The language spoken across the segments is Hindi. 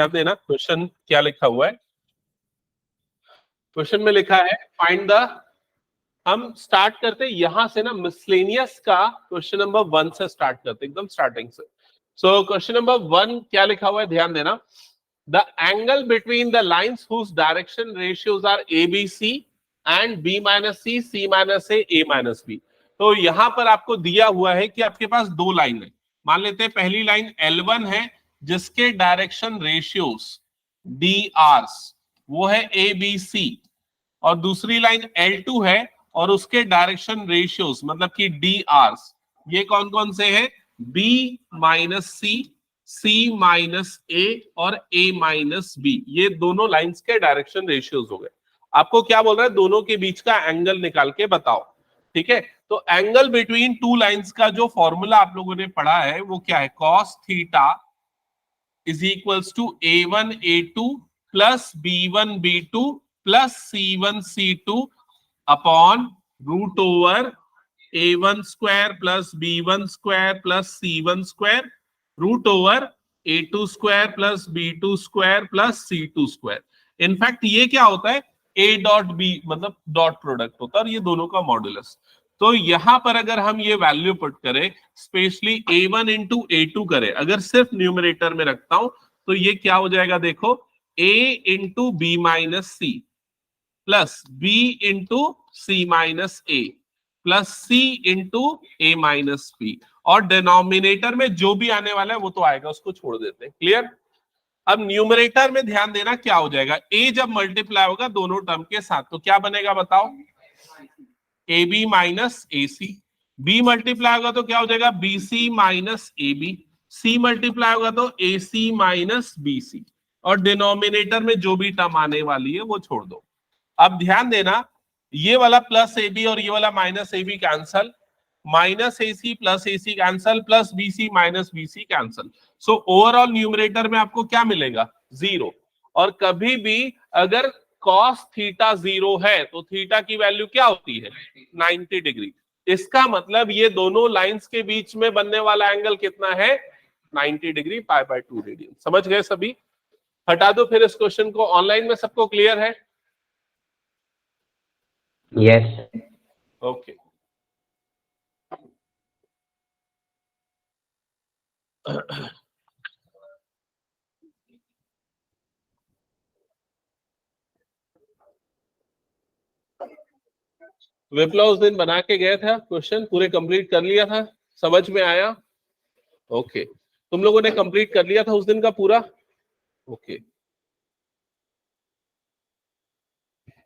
ध्यान देना क्वेश्चन क्या लिखा हुआ है। क्वेश्चन में लिखा है फाइंड द, हम स्टार्ट करते यहां से ना, मिसलेनियस का क्वेश्चन नंबर 1 से स्टार्ट करते, एकदम स्टार्टिंग से। सो क्वेश्चन नंबर 1 क्या लिखा हुआ है, ध्यान देना। The angle between the lines whose direction ratios are a b c and b minus c, c minus a minus b. तो यहां पर आपको दिया हुआ है कि आपके पास दो लाइन है। मान लेते हैं पहली लाइन L1 है जिसके डायरेक्शन रेशियोज डी आर्स वो है ए बी सी, और दूसरी लाइन L2 है और उसके डायरेक्शन रेशियोज मतलब कि डी आर्स ये कौन कौन से हैं, B माइनस सी, C माइनस ए और A माइनस बी। ये दोनों लाइंस के डायरेक्शन रेशियोज हो गए। आपको क्या बोल रहा है, दोनों के बीच का एंगल निकाल के बताओ। ठीक है, तो एंगल बिटवीन टू लाइंस का जो फॉर्मूला आप लोगों ने पढ़ा है वो क्या है, cos theta is equals to A1 A2 plus B1 B2 plus C1 C2 upon root over A1 square plus B1 square plus C1 square root over A2 square plus B2 square plus C2 square. In fact ये क्या होता है, A डॉट B मतलब डॉट प्रोडक्ट होता है, और ये दोनों का मॉडुलस। तो यहां पर अगर हम ये वैल्यू पुट करें, स्पेशली A1 इंटू A2 करें, अगर सिर्फ न्यूमरेटर में रखता हूं तो ये क्या हो जाएगा, देखो A into b minus c plus b into c minus a plus c into a minus b, और डिनोमिनेटर में जो भी आने वाला है वो तो आएगा, उसको छोड़ देते हैं। क्लियर। अब न्यूमरेटर में ध्यान देना क्या हो जाएगा, ए जब मल्टीप्लाई होगा दोनों टर्म के साथ तो क्या बनेगा बताओ, a b minus a c. B multiply होगा तो क्या हो जाएगा, b c minus a b. C multiply होगा तो ए सी माइनस बी सी, और डिनोमिनेटर में जो भी टर्म आने वाली है वो छोड़ दो। अब ध्यान देना, ये वाला प्लस ए बी और ये वाला minus a b cancel, minus a c plus a c cancel, plus b c minus b c cancel. So overall numerator में आपको क्या मिलेगा, 0। और कभी भी अगर cos थीटा 0 है तो थीटा की वैल्यू क्या होती है, 90 डिग्री। इसका मतलब ये दोनों लाइंस के बीच में बनने वाला एंगल कितना है, 90 डिग्री, पाई बाय 2 रेडियन। समझ गए सभी। हटा दो फिर इस क्वेश्चन को। ऑनलाइन में सबको क्लियर है? यस। ओके। विप्लव उस दिन बना के गए था, क्वेश्चन पूरे कंप्लीट कर लिया था, समझ में आया? ओके, तुम लोगों ने कंप्लीट कर लिया था उस दिन का पूरा? ओके,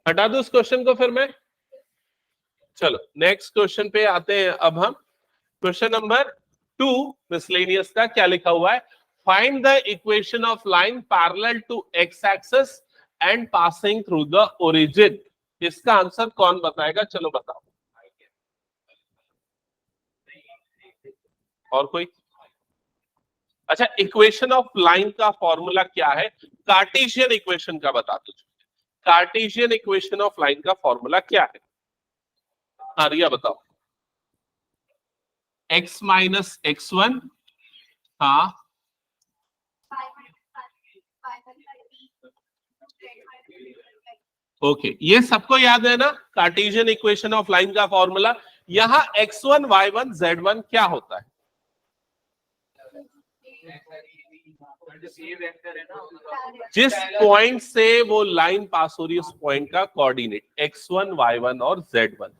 हटा दो इस क्वेश्चन को फिर मैं। चलो नेक्स्ट क्वेश्चन पे आते हैं अब हम। क्वेश्चन नंबर 2 मिसलेनियस का क्या लिखा हुआ है, find the equation of line parallel to x axis and passing through the origin. इसका आंसर कौन बताएगा, चलो बताओ। और कोई? अच्छा, इक्वेशन ऑफ लाइन का फॉर्मूला क्या है, कार्टेशियन इक्वेशन का बता दो। कार्टेशियन इक्वेशन ऑफ लाइन का फॉर्मूला क्या है, आर्या बताओ। x माइनस x1, हाँ, ओके, ये सबको याद है ना, कार्टेशियन इक्वेशन ऑफ लाइन का फॉर्मूला। यहां x1 y1 z1 क्या होता है, जिस पॉइंट से वो लाइन पास हो रही है उस पॉइंट का कोऑर्डिनेट x1 y1 और z1,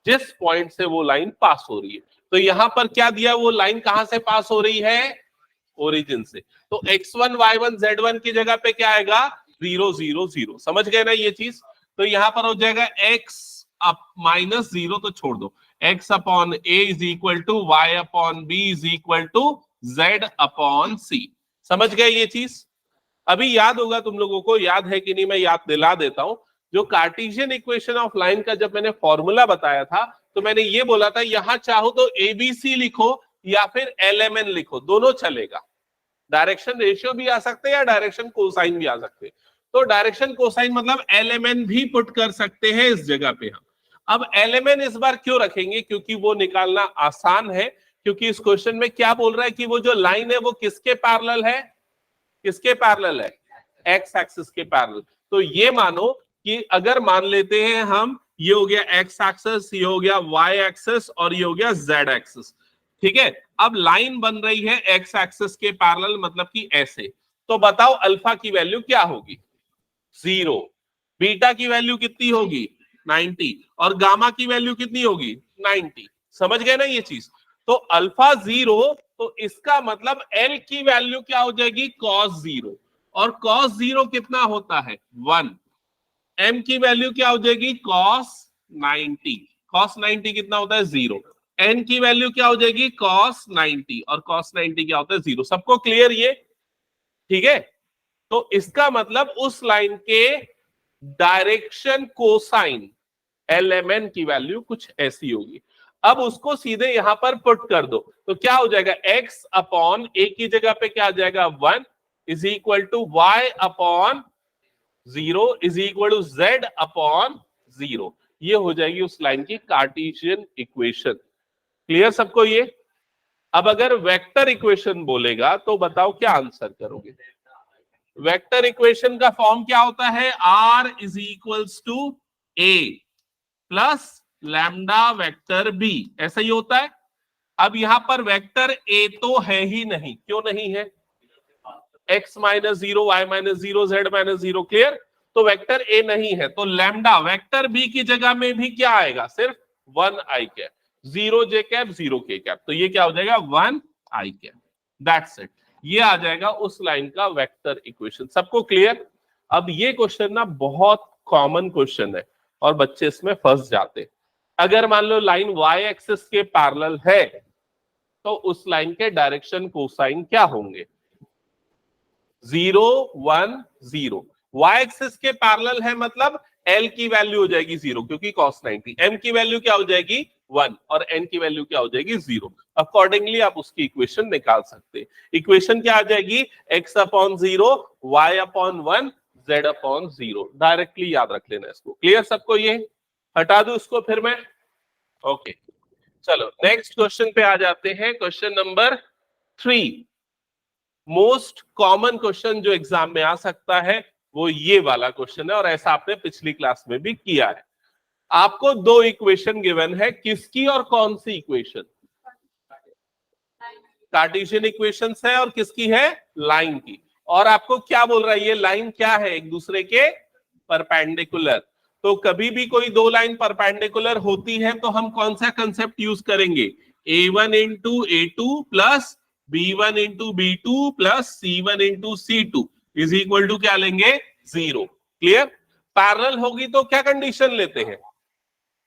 जिस पॉइंट से वो लाइन पास हो रही है। तो यहां पर क्या दिया, वो लाइन कहां से पास हो रही है, ओरिजिन से। तो x1 y1 z1 की जगह पे क्या आएगा, 0 0 0। समझ गए ना ये चीज। तो यहां पर हो जाएगा x अप माइनस 0 तो छोड़ दो, x upon a is equal to y upon b is equal to z upon c। समझ गए ये चीज। अभी याद होगा तुम लोगों को, याद है कि नहीं, मैं याद दिला देता हूं। जो कार्टेशियन इक्वेशन ऑफ लाइन का जब मैंने फॉर्मूला बताया था तो मैंने ये बोला था, यहां चाहो तो एबीसी लिखो या फिर एलएमएन लिखो, दोनों चलेगा। डायरेक्शन रेशियो भी आ सकते हैं या डायरेक्शन कोसाइन भी आ सकते हैं। तो डायरेक्शन कोसाइन मतलब एलएमएन भी पुट कर सकते हैं इस जगह पे हम। अब एलएमएन इस बार क्यों रखेंगे, क्योंकि वो निकालना आसान है। क्योंकि इस क्वेश्चन में क्या बोल रहा है कि वो जो लाइन है वो किसके पैरेलल है, किसके पैरेलल है, एक्स एक्सिस के पैरेलल। तो ये मानो कि अगर मान लेते हैं हम, ये हो गया एक्स एक्सिस, ये हो गया वाई एक्सिस और ये हो गया जेड एक्सिस, ठीक है। अब लाइन बन रही है एक्स एक्सिस के पैरेलल, मतलब कि ऐसे। तो बताओ अल्फा की वैल्यू क्या होगी? 0। बीटा की वैल्यू कितनी होगी? 90। और गामा की वैल्यू कितनी होगी? 90। समझ गए ना ये चीज? तो अल्फा 0, तो इसका मतलब एल की वैल्यू क्या हो जाएगी? cos 0। और cos 0 कितना होता है? 1। m की वैल्यू क्या हो जाएगी? cos 90। cos 90 कितना होता है? 0। n की वैल्यू क्या हो जाएगी? cos 90। और cos 90 क्या होता है? 0। सबको क्लियर ये? ठीक है। तो इसका मतलब उस लाइन के डायरेक्शन कोसाइन LMN की वैल्यू कुछ ऐसी होगी। अब उसको सीधे यहां पर पुट कर दो, तो क्या हो जाएगा? x अपॉन a की जगह पे क्या आ जाएगा? 1 is equal to y upon 0 is equal to z upon 0। ये हो जाएगी उस लाइन की कार्टेशियन इक्वेशन। क्लियर सबको ये? अब अगर वेक्टर इक्वेशन बोलेगा तो बताओ क्या आंसर करोगे? वेक्टर इक्वेशन का फॉर्म क्या होता है? r is equals to a plus lambda vector b, ऐसा ही होता है। अब यहां पर वेक्टर a तो है ही नहीं। क्यों नहीं है? x minus 0, y minus 0, z minus 0। Clear? तो वेक्टर a नहीं है, तो लैम्डा वेक्टर b की जगह में भी क्या आएगा? सिर्फ 1 i cap, 0 j cap, 0 k cap. तो ये क्या हो जाएगा? 1 i कैप। That's it. ये आ जाएगा उस लाइन का वेक्टर इक्वेशन। सबको क्लियर? अब ये क्वेश्चन ना बहुत कॉमन क्वेश्चन है और बच्चे इसमें फंस जाते। अगर मान लो लाइन y एक्सिस के पैरेलल है तो उस लाइन के डायरेक्शन कोसाइन क्या होंगे? 0 1 0। y एक्सिस के पैरेलल है मतलब l की वैल्यू हो जाएगी 0 क्योंकि cos 90। m की वैल्यू क्या हो जाएगी? 1। और n की वैल्यू क्या हो जाएगी? 0। अकॉर्डिंगली आप उसकी इक्वेशन निकाल सकते हैं। इक्वेशन क्या आ जाएगी? x upon 0, y upon 1, z upon 0। Directly याद रख लेना इसको। क्लियर सबको? ये हटा दूं इसको फिर मैं? ओके चलो नेक्स्ट क्वेश्चन पे आ जाते हैं। Question number 3। Most common question जो एग्जाम में आ सकता है वो ये वाला क्वेश्चन है, और ऐसा आपने पिछली क्लास में भी किया है। आपको दो इक्वेशन गिवन है, किसकी और कौन सी इक्वेशन? कार्टेशियन इक्वेशंस है, और किसकी है? लाइन की। और आपको क्या बोल रहा है? ये लाइन क्या है? एक दूसरे के परपेंडिकुलर। तो कभी भी कोई दो लाइन परपेंडिकुलर होती है तो हम कौन सा कंसेप्ट यूज करेंगे? A1 into A2 plus B1 into B2 plus C1 into C2 is equal to क्या लेंगे? 0। क्लियर? पैरेलल होगी तो क्या कंडीशन लेते हैं?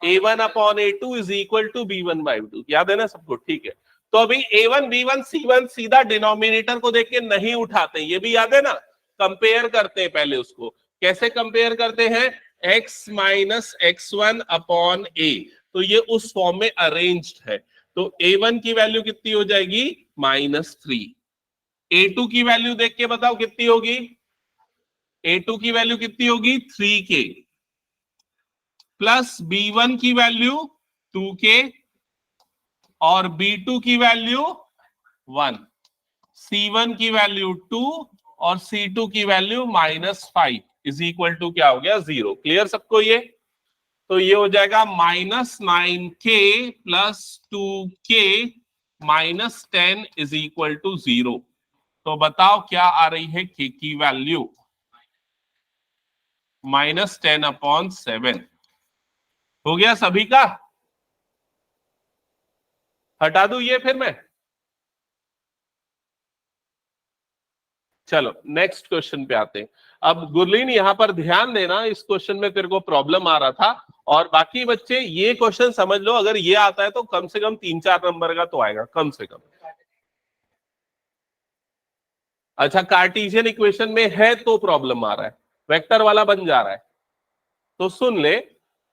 A1 upon A2 is equal to B1 by B2। याद है ना सबको? ठीक है। तो अभी A1 B1 C1 सीधा डिनोमिनेटर को देख के नहीं उठाते, ये भी याद है ना? कंपेयर करते हैं पहले उसको। कैसे कंपेयर करते हैं? x minus x1 upon a। तो ये उस फॉर्म में अरेंज्ड है। तो A1 की वैल्यू कितनी हो जाएगी? -3। A2 की वैल्यू देख के बताओ कितनी होगी? A2 की वैल्यू कितनी होगी? 3k प्लस B1 की वैल्यू 2k और B2 की वैल्यू 1, C1 की वैल्यू 2 और C2 की वैल्यू -5 इज इक्वल टू क्या हो गया? 0। क्लियर सबको ये? तो ये हो जाएगा -9k plus 2k minus 10 is equal to 0। तो बताओ क्या आ रही है k की वैल्यू? -10 अपॉन 7। हो गया सभी का? हटा दूं ये फिर मैं? चलो नेक्स्ट क्वेश्चन पे आते हैं। अब गुरलीन यहां पर ध्यान देना, इस क्वेश्चन में तेरे को प्रॉब्लम आ रहा था, और बाकी बच्चे ये क्वेश्चन समझ लो, अगर ये आता है तो कम से कम 3-4 नंबर का तो आएगा कम से कम। अच्छा कार्टेशियन इक्वेशन में है तो प्रॉब्लम आ रहा है, वेक्टर वाला बन जा रहा है, तो सुन ले,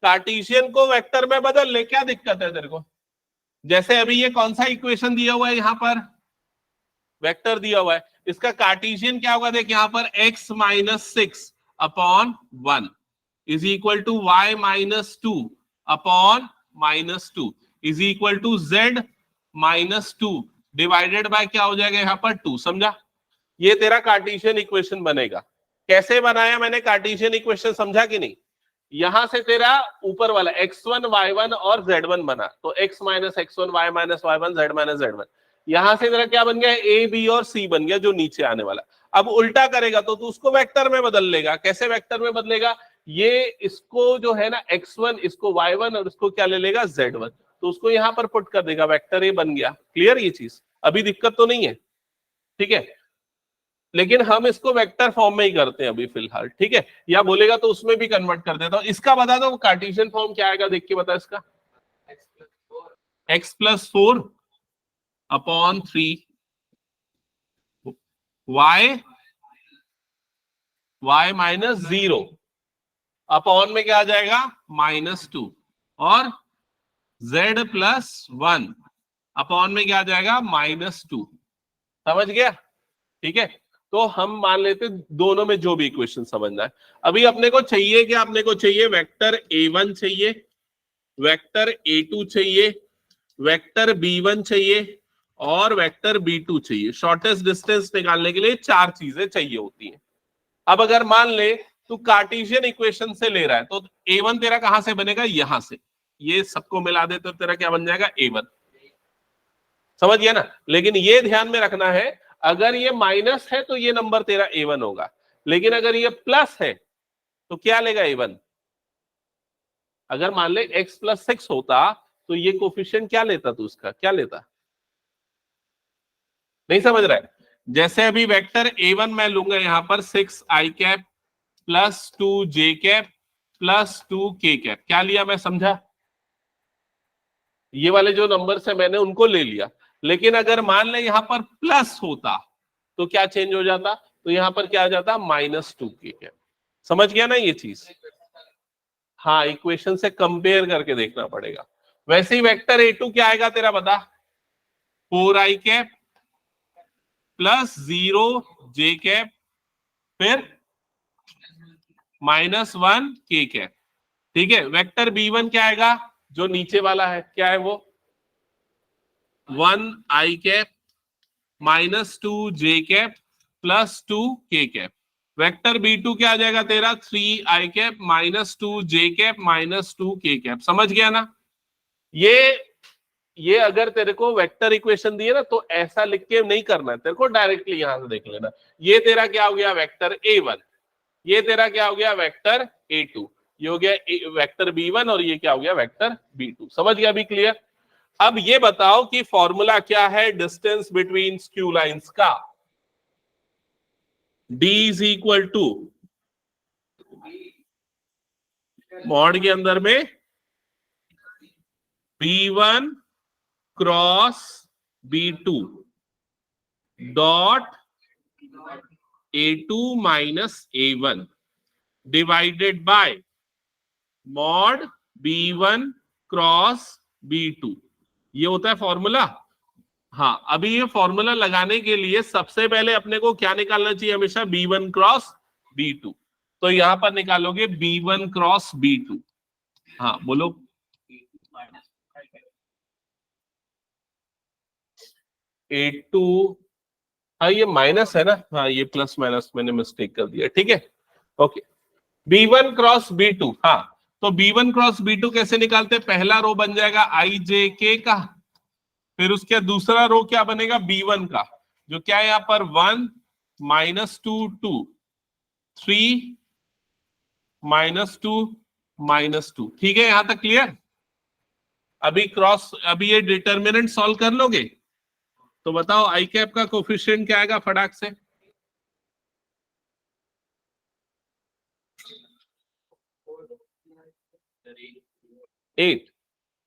कार्टेशियन को वेक्टर में बदल ले, क्या दिक्कत है तेरे को? जैसे अभी ये कौन सा इक्वेशन दिया हुआ है? यहां पर वेक्टर दिया हुआ है, इसका कार्टेशियन क्या होगा? देख यहां पर x minus 6 upon 1 is equal to y minus 2 upon -2 is equal to z -2 divided by क्या हो जाएगा? यहां पर 2। समझा? ये तेरा कार्टेशियन इक्वेशन बनेगा। कैसे बनाया मैंने कार्टेशियन इक्वेशन, समझा कि नहीं? यहां से तेरा ऊपर वाला x1 y1 और z1 बना, तो x minus x1 y minus y1 z minus z1, यहां से तेरा क्या बन गया, a b और c बन गया जो नीचे आने वाला। अब उल्टा करेगा तो तू उसको वेक्टर में बदल लेगा। कैसे वेक्टर में बदलेगा, ये इसको जो है ना x1 इसको y1 और इसको क्या ले लेगा z1, तो उसको यहां पर पुट कर देगा, वेक्टर ए बन गया। क्लियर ये चीज, अभी दिक्कत तो नहीं है, ठीक है? लेकिन हम इसको वेक्टर फॉर्म में ही करते हैं अभी फिलहाल, ठीक है? या बोलेगा तो उसमें भी कन्वर्ट कर देता हूं। इसका बता दो कार्टेशियन फॉर्म क्या आएगा, देख के बता इसका। x+4 upon 3 y minus 0 upon में क्या आ जाएगा -2 और z+1 अपॉन में क्या आ जाएगा -2। समझ गया? ठीक है, तो हम मान लेते दोनों में जो भी इक्वेशन समझना है। अभी अपने को चाहिए क्या, अपने को चाहिए वेक्टर a1 चाहिए, वेक्टर a2 चाहिए, वेक्टर b1 चाहिए और वेक्टर b2 चाहिए। शॉर्टेस्ट डिस्टेंस निकालने के लिए 4 चीजें चाहिए होती हैं। अब अगर मान ले तू कार्टेशियन इक्वेशन से ले रहा है तो a1 तेरा कहां से बनेगा, यहां से, ये सबको मिला दे तो तेरा क्या बन जाएगा a1। समझ गया ना? लेकिन ये ध्यान में रखना है, अगर ये माइनस है तो ये नंबर तेरा a1 होगा, लेकिन अगर ये प्लस है तो क्या लेगा a1। अगर मान ले x+6 होता तो ये कोफिशिएंट क्या लेता, तू उसका क्या लेता? नहीं समझ रहा है? जैसे अभी वेक्टर a1 मैं लूंगा यहां पर 6i cap plus 2j cap plus 2k cap, क्या लिया मैं, समझा? ये वाले जो नंबर्स है मैंने उनको ले लिया, लेकिन अगर मान ले यहां पर प्लस होता तो क्या चेंज हो जाता, तो यहां पर क्या आ जाता, -2k कैप। समझ गया ना ये चीज? हाँ, इक्वेशन से कंपेयर करके देखना पड़ेगा। वैसे ही वेक्टर a2 क्या आएगा तेरा, बता। 4i cap plus 0j cap फिर -1k कैप, ठीक है? वेक्टर b1 क्या आएगा, जो नीचे वाला है, क्या है वो, 1i cap -2j cap plus 2k cap. Vector b2 क्या आ जाएगा तेरा, 3i cap -2j cap -2k cap. समझ गया ना? ये अगर तेरे को वेक्टर इक्वेशन दिए ना तो ऐसा लिख के नहीं करना है, तेरे को डायरेक्टली यहां से देख लेना। ये तेरा क्या हो गया, वेक्टर a1, ये तेरा क्या हो गया, वेक्टर a2, ये हो गया वेक्टर b1 और ये क्या हो गया, वेक्टर b2। समझ गया? अभी क्लियर? अब ये बताओ कि फॉर्मूला क्या है डिस्टेंस बिटवीन स्क्यू लाइंस का। d is equal to mod के अंदर में b1 cross b2 dot a2 minus a1 divided by mod b1 cross b2। ये होता है फॉर्मूला। हाँ, अभी ये फॉर्मूला लगाने के लिए सबसे पहले अपने को क्या निकालना चाहिए, हमेशा b1 क्रॉस b2। तो यहां पर निकालोगे b1 क्रॉस b2। हाँ बोलो। a2, हाँ ये माइनस है ना, हाँ ये प्लस माइनस मैंने मिस्टेक कर दिया, ठीक है, ओके। b1 क्रॉस b2, हाँ तो b1 क्रॉस b2 कैसे निकालते, पहला रो बन जाएगा ijk का, फिर उसके दूसरा रो क्या बनेगा, b1 का, जो क्या है यहाँ पर 1 -2 2 3 -2 -2। ठीक है, यहां तक क्लियर? अभी ये डिटर्मिनेंट सॉल्व कर लोगे तो बताओ आई कैप का कोफिशिएंट क्या आएगा फटाक से। 8,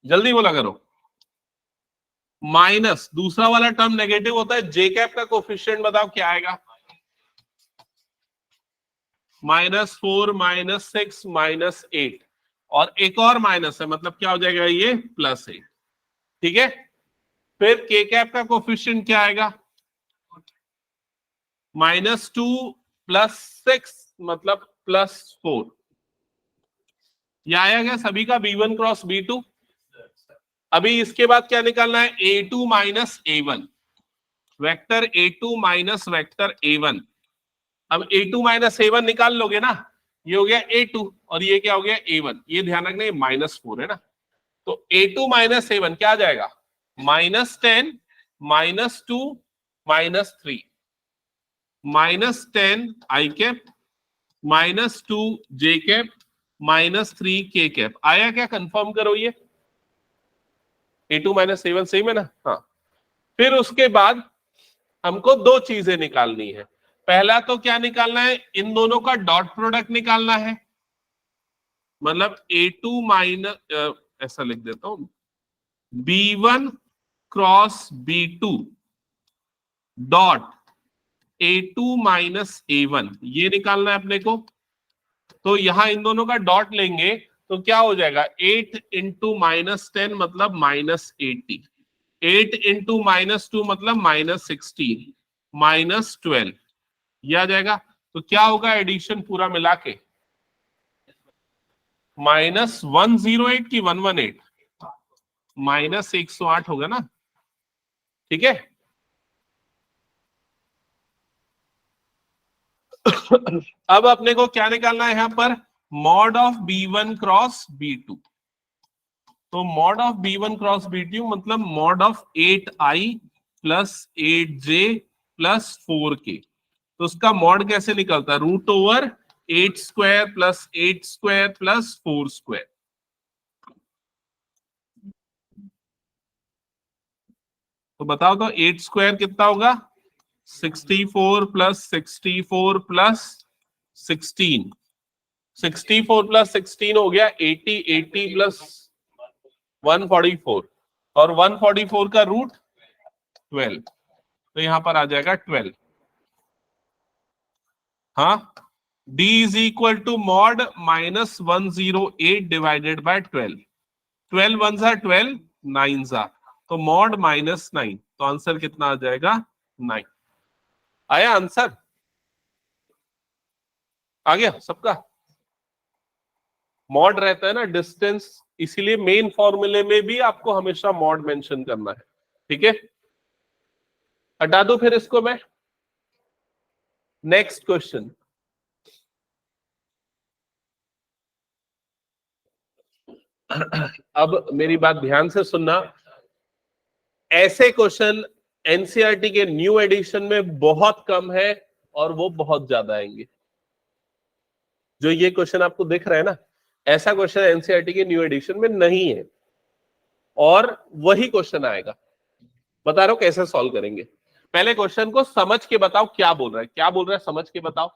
जल्दी बोला करो। माइनस दूसरा वाला टर्म नेगेटिव होता है, जे कैप का कोफिशिएंट बताओ क्या आएगा, -4 -6 -8 और एक और माइनस है, मतलब क्या हो जाएगा ये +8। ठीक है, फिर के कैप का कोफिशिएंट क्या आएगा, -2 +6 मतलब +4। यह आया गया सभी का b1 क्रॉस b2। अभी इसके बाद क्या निकालना है, a2 minus a1, vector a2 minus vector a1 अब A2 माइनस A1 निकाल लोगे ना, ये हो गया A2 और ये क्या हो गया A1। ये ध्यान रखना ये -4 है ना, तो A2 माइनस A1 क्या आ जाएगा, -10 -2 -3 -10 I cap -2 J cap -3 K cap. आया क्या, कंफर्म करो ये A2 माइनस A1 सही में ना। हाँ, फिर उसके बाद हमको दो चीजें निकालनी है। पहला तो क्या निकालना है, इन दोनों का डॉट प्रोडक्ट निकालना है, मतलब A2 माइनस, ऐसा लिख देता हूं, B1 cross B2 dot A2 minus A1, ये निकालना है अपने को। तो यहां इन दोनों का डॉट लेंगे तो क्या हो जाएगा, 8 इंटू -10 मतलब -80, 8 इंटू -2 मतलब -16 -12, ये आ जाएगा। तो क्या होगा एडिशन पूरा मिला के, -108 की 118, -108 होगा ना, ठीक है। अब अपने को क्या निकालना है यहां पर, mod of B1 cross B2। तो mod of B1 cross B2 मतलब mod of 8I plus 8J plus 4K। तो उसका मॉड कैसे निकलता है, √8² प्लस 8² प्लस 4²। तो बताओ तो 8² कितना होगा, 64 प्लस 64 प्लस 16, 64 प्लस 16 हो गया 80, 80 प्लस 144 और 144 का रूट 12, तो यहां पर आ जाएगा 12। हाँ, D is equal to mod -108 divided by 12, 12 one जा 12, 9 जा, तो मॉड -9, तो आंसर कितना आ जाएगा 9। आया आंसर, आ गया सबका। मॉड रहता है ना डिस्टेंस, इसीलिए मेन फॉर्मूले में भी आपको हमेशा मॉड मेंशन करना है, ठीक है। हटा दो फिर इसको मैं, नेक्स्ट क्वेश्चन। अब मेरी बात ध्यान से सुनना, ऐसे क्वेश्चन एनसीईआरटी के न्यू एडिशन में बहुत कम है और वो बहुत ज्यादा आएंगे। जो ये क्वेश्चन आपको दिख रहा है ना, ऐसा क्वेश्चन एनसीईआरटी के न्यू एडिशन में नहीं है और वही क्वेश्चन आएगा। बता रहा हूं कैसे सॉल्व करेंगे। पहले क्वेश्चन को समझ के बताओ क्या बोल रहा है, क्या बोल रहा है समझ के बताओ।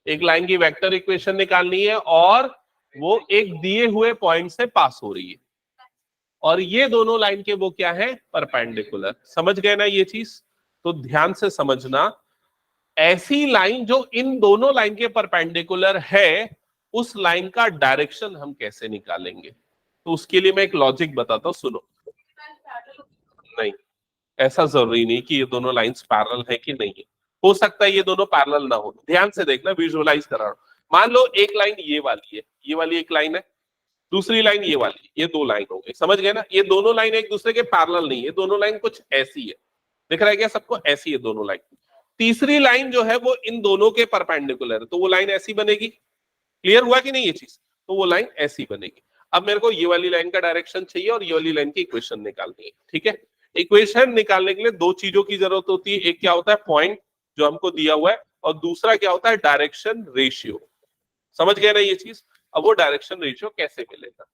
एक लाइन की वेक्टर इक्वेशन निकालनी है और वो एक दिए हुए पॉइंट से पास हो रही है और ये दोनों लाइन के वो क्या है, परपेंडिकुलर। समझ गए ना ये चीज, तो ध्यान से समझना। ऐसी लाइन जो इन दोनों लाइन के परपेंडिकुलर है, उस लाइन का डायरेक्शन हम कैसे निकालेंगे। तो उसके लिए मैं एक लॉजिक बताता हूं, सुनो। नहीं, ऐसा जरूरी नहीं कि ये दोनों लाइंस पैरेलल है कि नहीं है, हो सकता है ये दोनों पैरेलल ना हो। ध्यान से देखना, विजुअलाइज करा रहा हूं। मान लो एक लाइन ये वाली है, ये वाली एक लाइन है, दूसरी लाइन ये वाली, ये दो लाइन हो गई। समझ गए ना, ये दोनों लाइन एक दूसरे के पैरेलल नहीं है, दोनों लाइन कुछ ऐसी है, दिख रहा है क्या सबको, ऐसी है दोनों लाइन। तीसरी लाइन जो है वो इन दोनों के परपेंडिकुलर है, तो वो लाइन ऐसी बनेगी। क्लियर हुआ कि नहीं ये चीज, तो वो लाइन ऐसी बनेगी। अब मेरे को ये वाली लाइन का डायरेक्शन चाहिए और ये वाली लाइन की इक्वेशन निकालनी है, ठीक है। इक्वेशन निकालने के लिए दो चीजों की जरूरत होती है, एक क्या होता है पॉइंट जो हमको दिया हुआ है और दूसरा क्या होता है डायरेक्शन रेशियो। समझ गए ना ये चीज। अब वो डायरेक्शन रेशियो कैसे मिलेगा,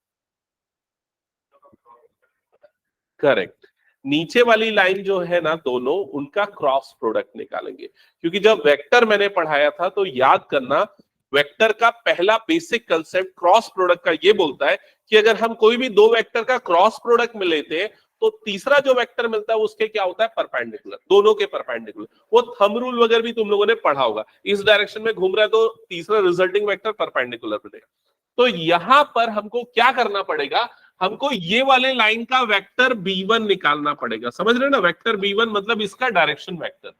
करेक्ट, नीचे वाली लाइन जो है ना दोनों, उनका क्रॉस प्रोडक्ट निकालेंगे। क्योंकि जब वेक्टर मैंने पढ़ाया था तो याद करना, वेक्टर का पहला बेसिक कंसेप्ट क्रॉस प्रोडक्ट का ये बोलता है कि अगर हम कोई भी दो वेक्टर का क्रॉस प्रोडक्ट में लेते हैं तो तीसरा जो वेक्टर मिलता है उसके क्या होता है, परपेंडिकुलर, दोनों के परपेंडिकुलर। वो थंब रूल वगैरह भी तुम लोगों ने पढ़ा होगा, इस डायरेक्शन में घूम रहा है तो तीसरा रिजल्टिंग वेक्टर परपेंडिकुलर मिलेगा। तो यहां पर हमको क्या करना पड़ेगा, हमको ये वाले लाइन का वेक्टर B1 निकालना पड़ेगा। समझ रहे हो ना, वेक्टर B1 मतलब इसका डायरेक्शन वेक्टर।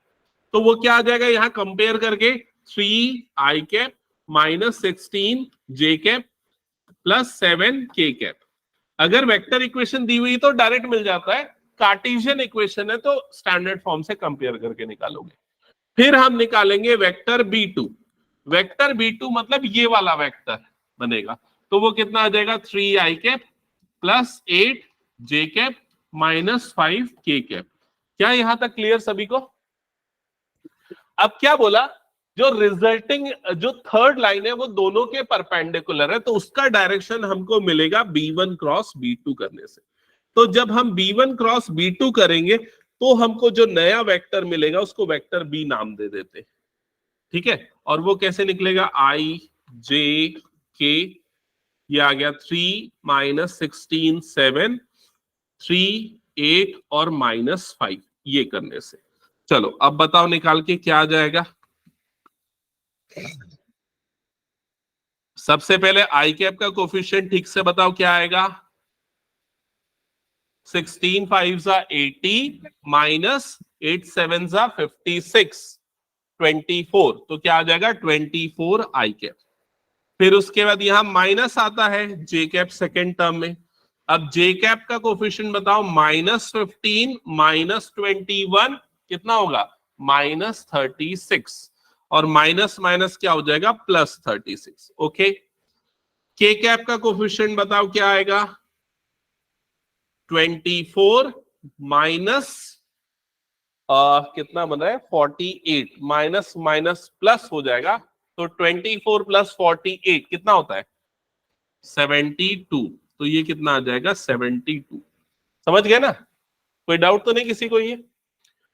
तो वो क्या आ जाएगा, यहां कंपेयर करके 3I cap -16J cap plus 7K cap. अगर वेक्टर इक्वेशन दी हुई तो डायरेक्ट मिल जाता है, कार्टेशियन इक्वेशन है तो स्टैंडर्ड फॉर्म से कंपेयर करके निकालोगे। फिर हम निकालेंगे वेक्टर B2। वेक्टर B2 मतलब ये वाला वेक्टर बनेगा, तो वो कितना आ जाएगा 3i cap plus 8j cap minus 5k cap. क्या यहां तक क्लियर सभी को? अब क्या बोला, जो रिजल्टिंग जो थर्ड लाइन है वो दोनों के परपेंडिकुलर है, तो उसका डायरेक्शन हमको मिलेगा B1 क्रॉस B2 करने से। तो जब हम B1 क्रॉस B2 करेंगे तो हमको जो नया वेक्टर मिलेगा उसको वेक्टर B नाम दे देते, ठीक है। और वो कैसे निकलेगा, IJK, ये आ गया 3 माइनस 16 7 3 8 और माइनस 5, ये करने से। चलो अब बताओ निकाल के क्या आ जाएगा। सबसे पहले आई कैप का कोफिशिएंट ठीक से बताओ क्या आएगा। 16 5 जा 80 माइनस 8 7 जा 56 24, तो क्या आ जाएगा 24 आई कैप। फिर उसके बाद यहां माइनस आता है जे कैप सेकेंड टर्म में। अब जे कैप का कोफिशिएंट बताओ, -15 -21 कितना होगा, -36, और माइनस माइनस क्या हो जाएगा, +36। ओके, के कैप का कोफिशिएंट बताओ क्या आएगा, 24 माइनस कितना बन रहा है 48, माइनस माइनस प्लस हो जाएगा, तो 24 प्लस 48 कितना होता है 72, तो ये कितना आ जाएगा 72। समझ गए ना, कोई डाउट तो नहीं किसी को ये?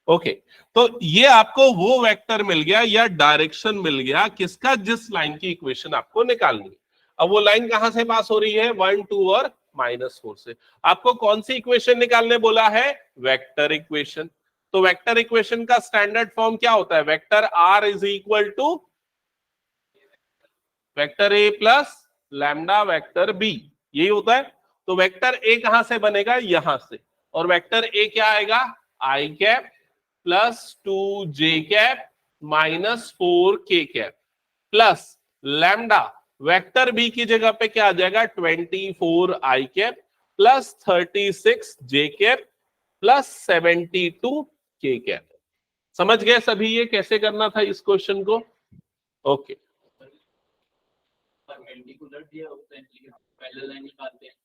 ओके, तो ये आपको वो वेक्टर मिल गया या डायरेक्शन मिल गया किसका, जिस लाइन की इक्वेशन आपको निकालनी है। अब वो लाइन कहां से पास हो रही है, 1 2 और -4 से। आपको कौन सी इक्वेशन निकालने बोला है, वेक्टर इक्वेशन। तो वेक्टर इक्वेशन का स्टैंडर्ड फॉर्म क्या होता है, vector r is equal to vector a plus lambda vector b, यही होता है। तो वेक्टर ए कहां से बनेगा, यहां से, और वेक्टर ए क्या आएगा, I cap plus 2j cap minus 4k cap plus lambda vector B की जगह पे क्या आ जाएगा 24 I cap plus 36 J cap plus 72 K cap. समझ गए सभी ये कैसे करना था इस क्वेश्चन को? ओके, परपेंडिकुलर दिया होता है, पैरेलल लाइन निकालते हैं,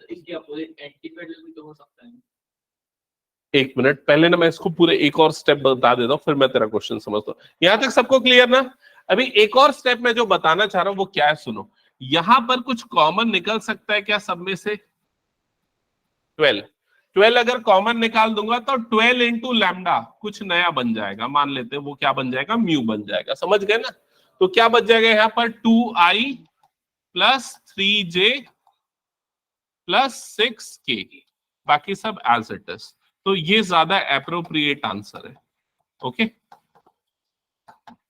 इसके अपोजिट एंटी पैरेलल भी तो हो सकता है। एक मिनट, पहले ना मैं इसको पूरे एक और स्टेप बता देता हूँ, फिर मैं तेरा क्वेश्चन समझता हूँ। यहां तक सबको क्लियर ना? अभी एक और स्टेप मैं जो बताना चाह रहा हूं वो क्या है, सुनो। यहां पर कुछ कॉमन निकल सकता है क्या सब में से, 12। 12 अगर कॉमन निकाल दूंगा तो 12 इंटू लैम्डा कुछ नया बन जाएगा, मान लेते हैं वो क्या बन जाएगा, म्यू बन जाएगा। समझ गए ना? तो क्या बच जाएगा यहाँ पर 2i plus 3j plus 6k, बाकी सब एज इट इज। तो ये ज्यादा एप्रोप्रिएट आंसर है। ओके,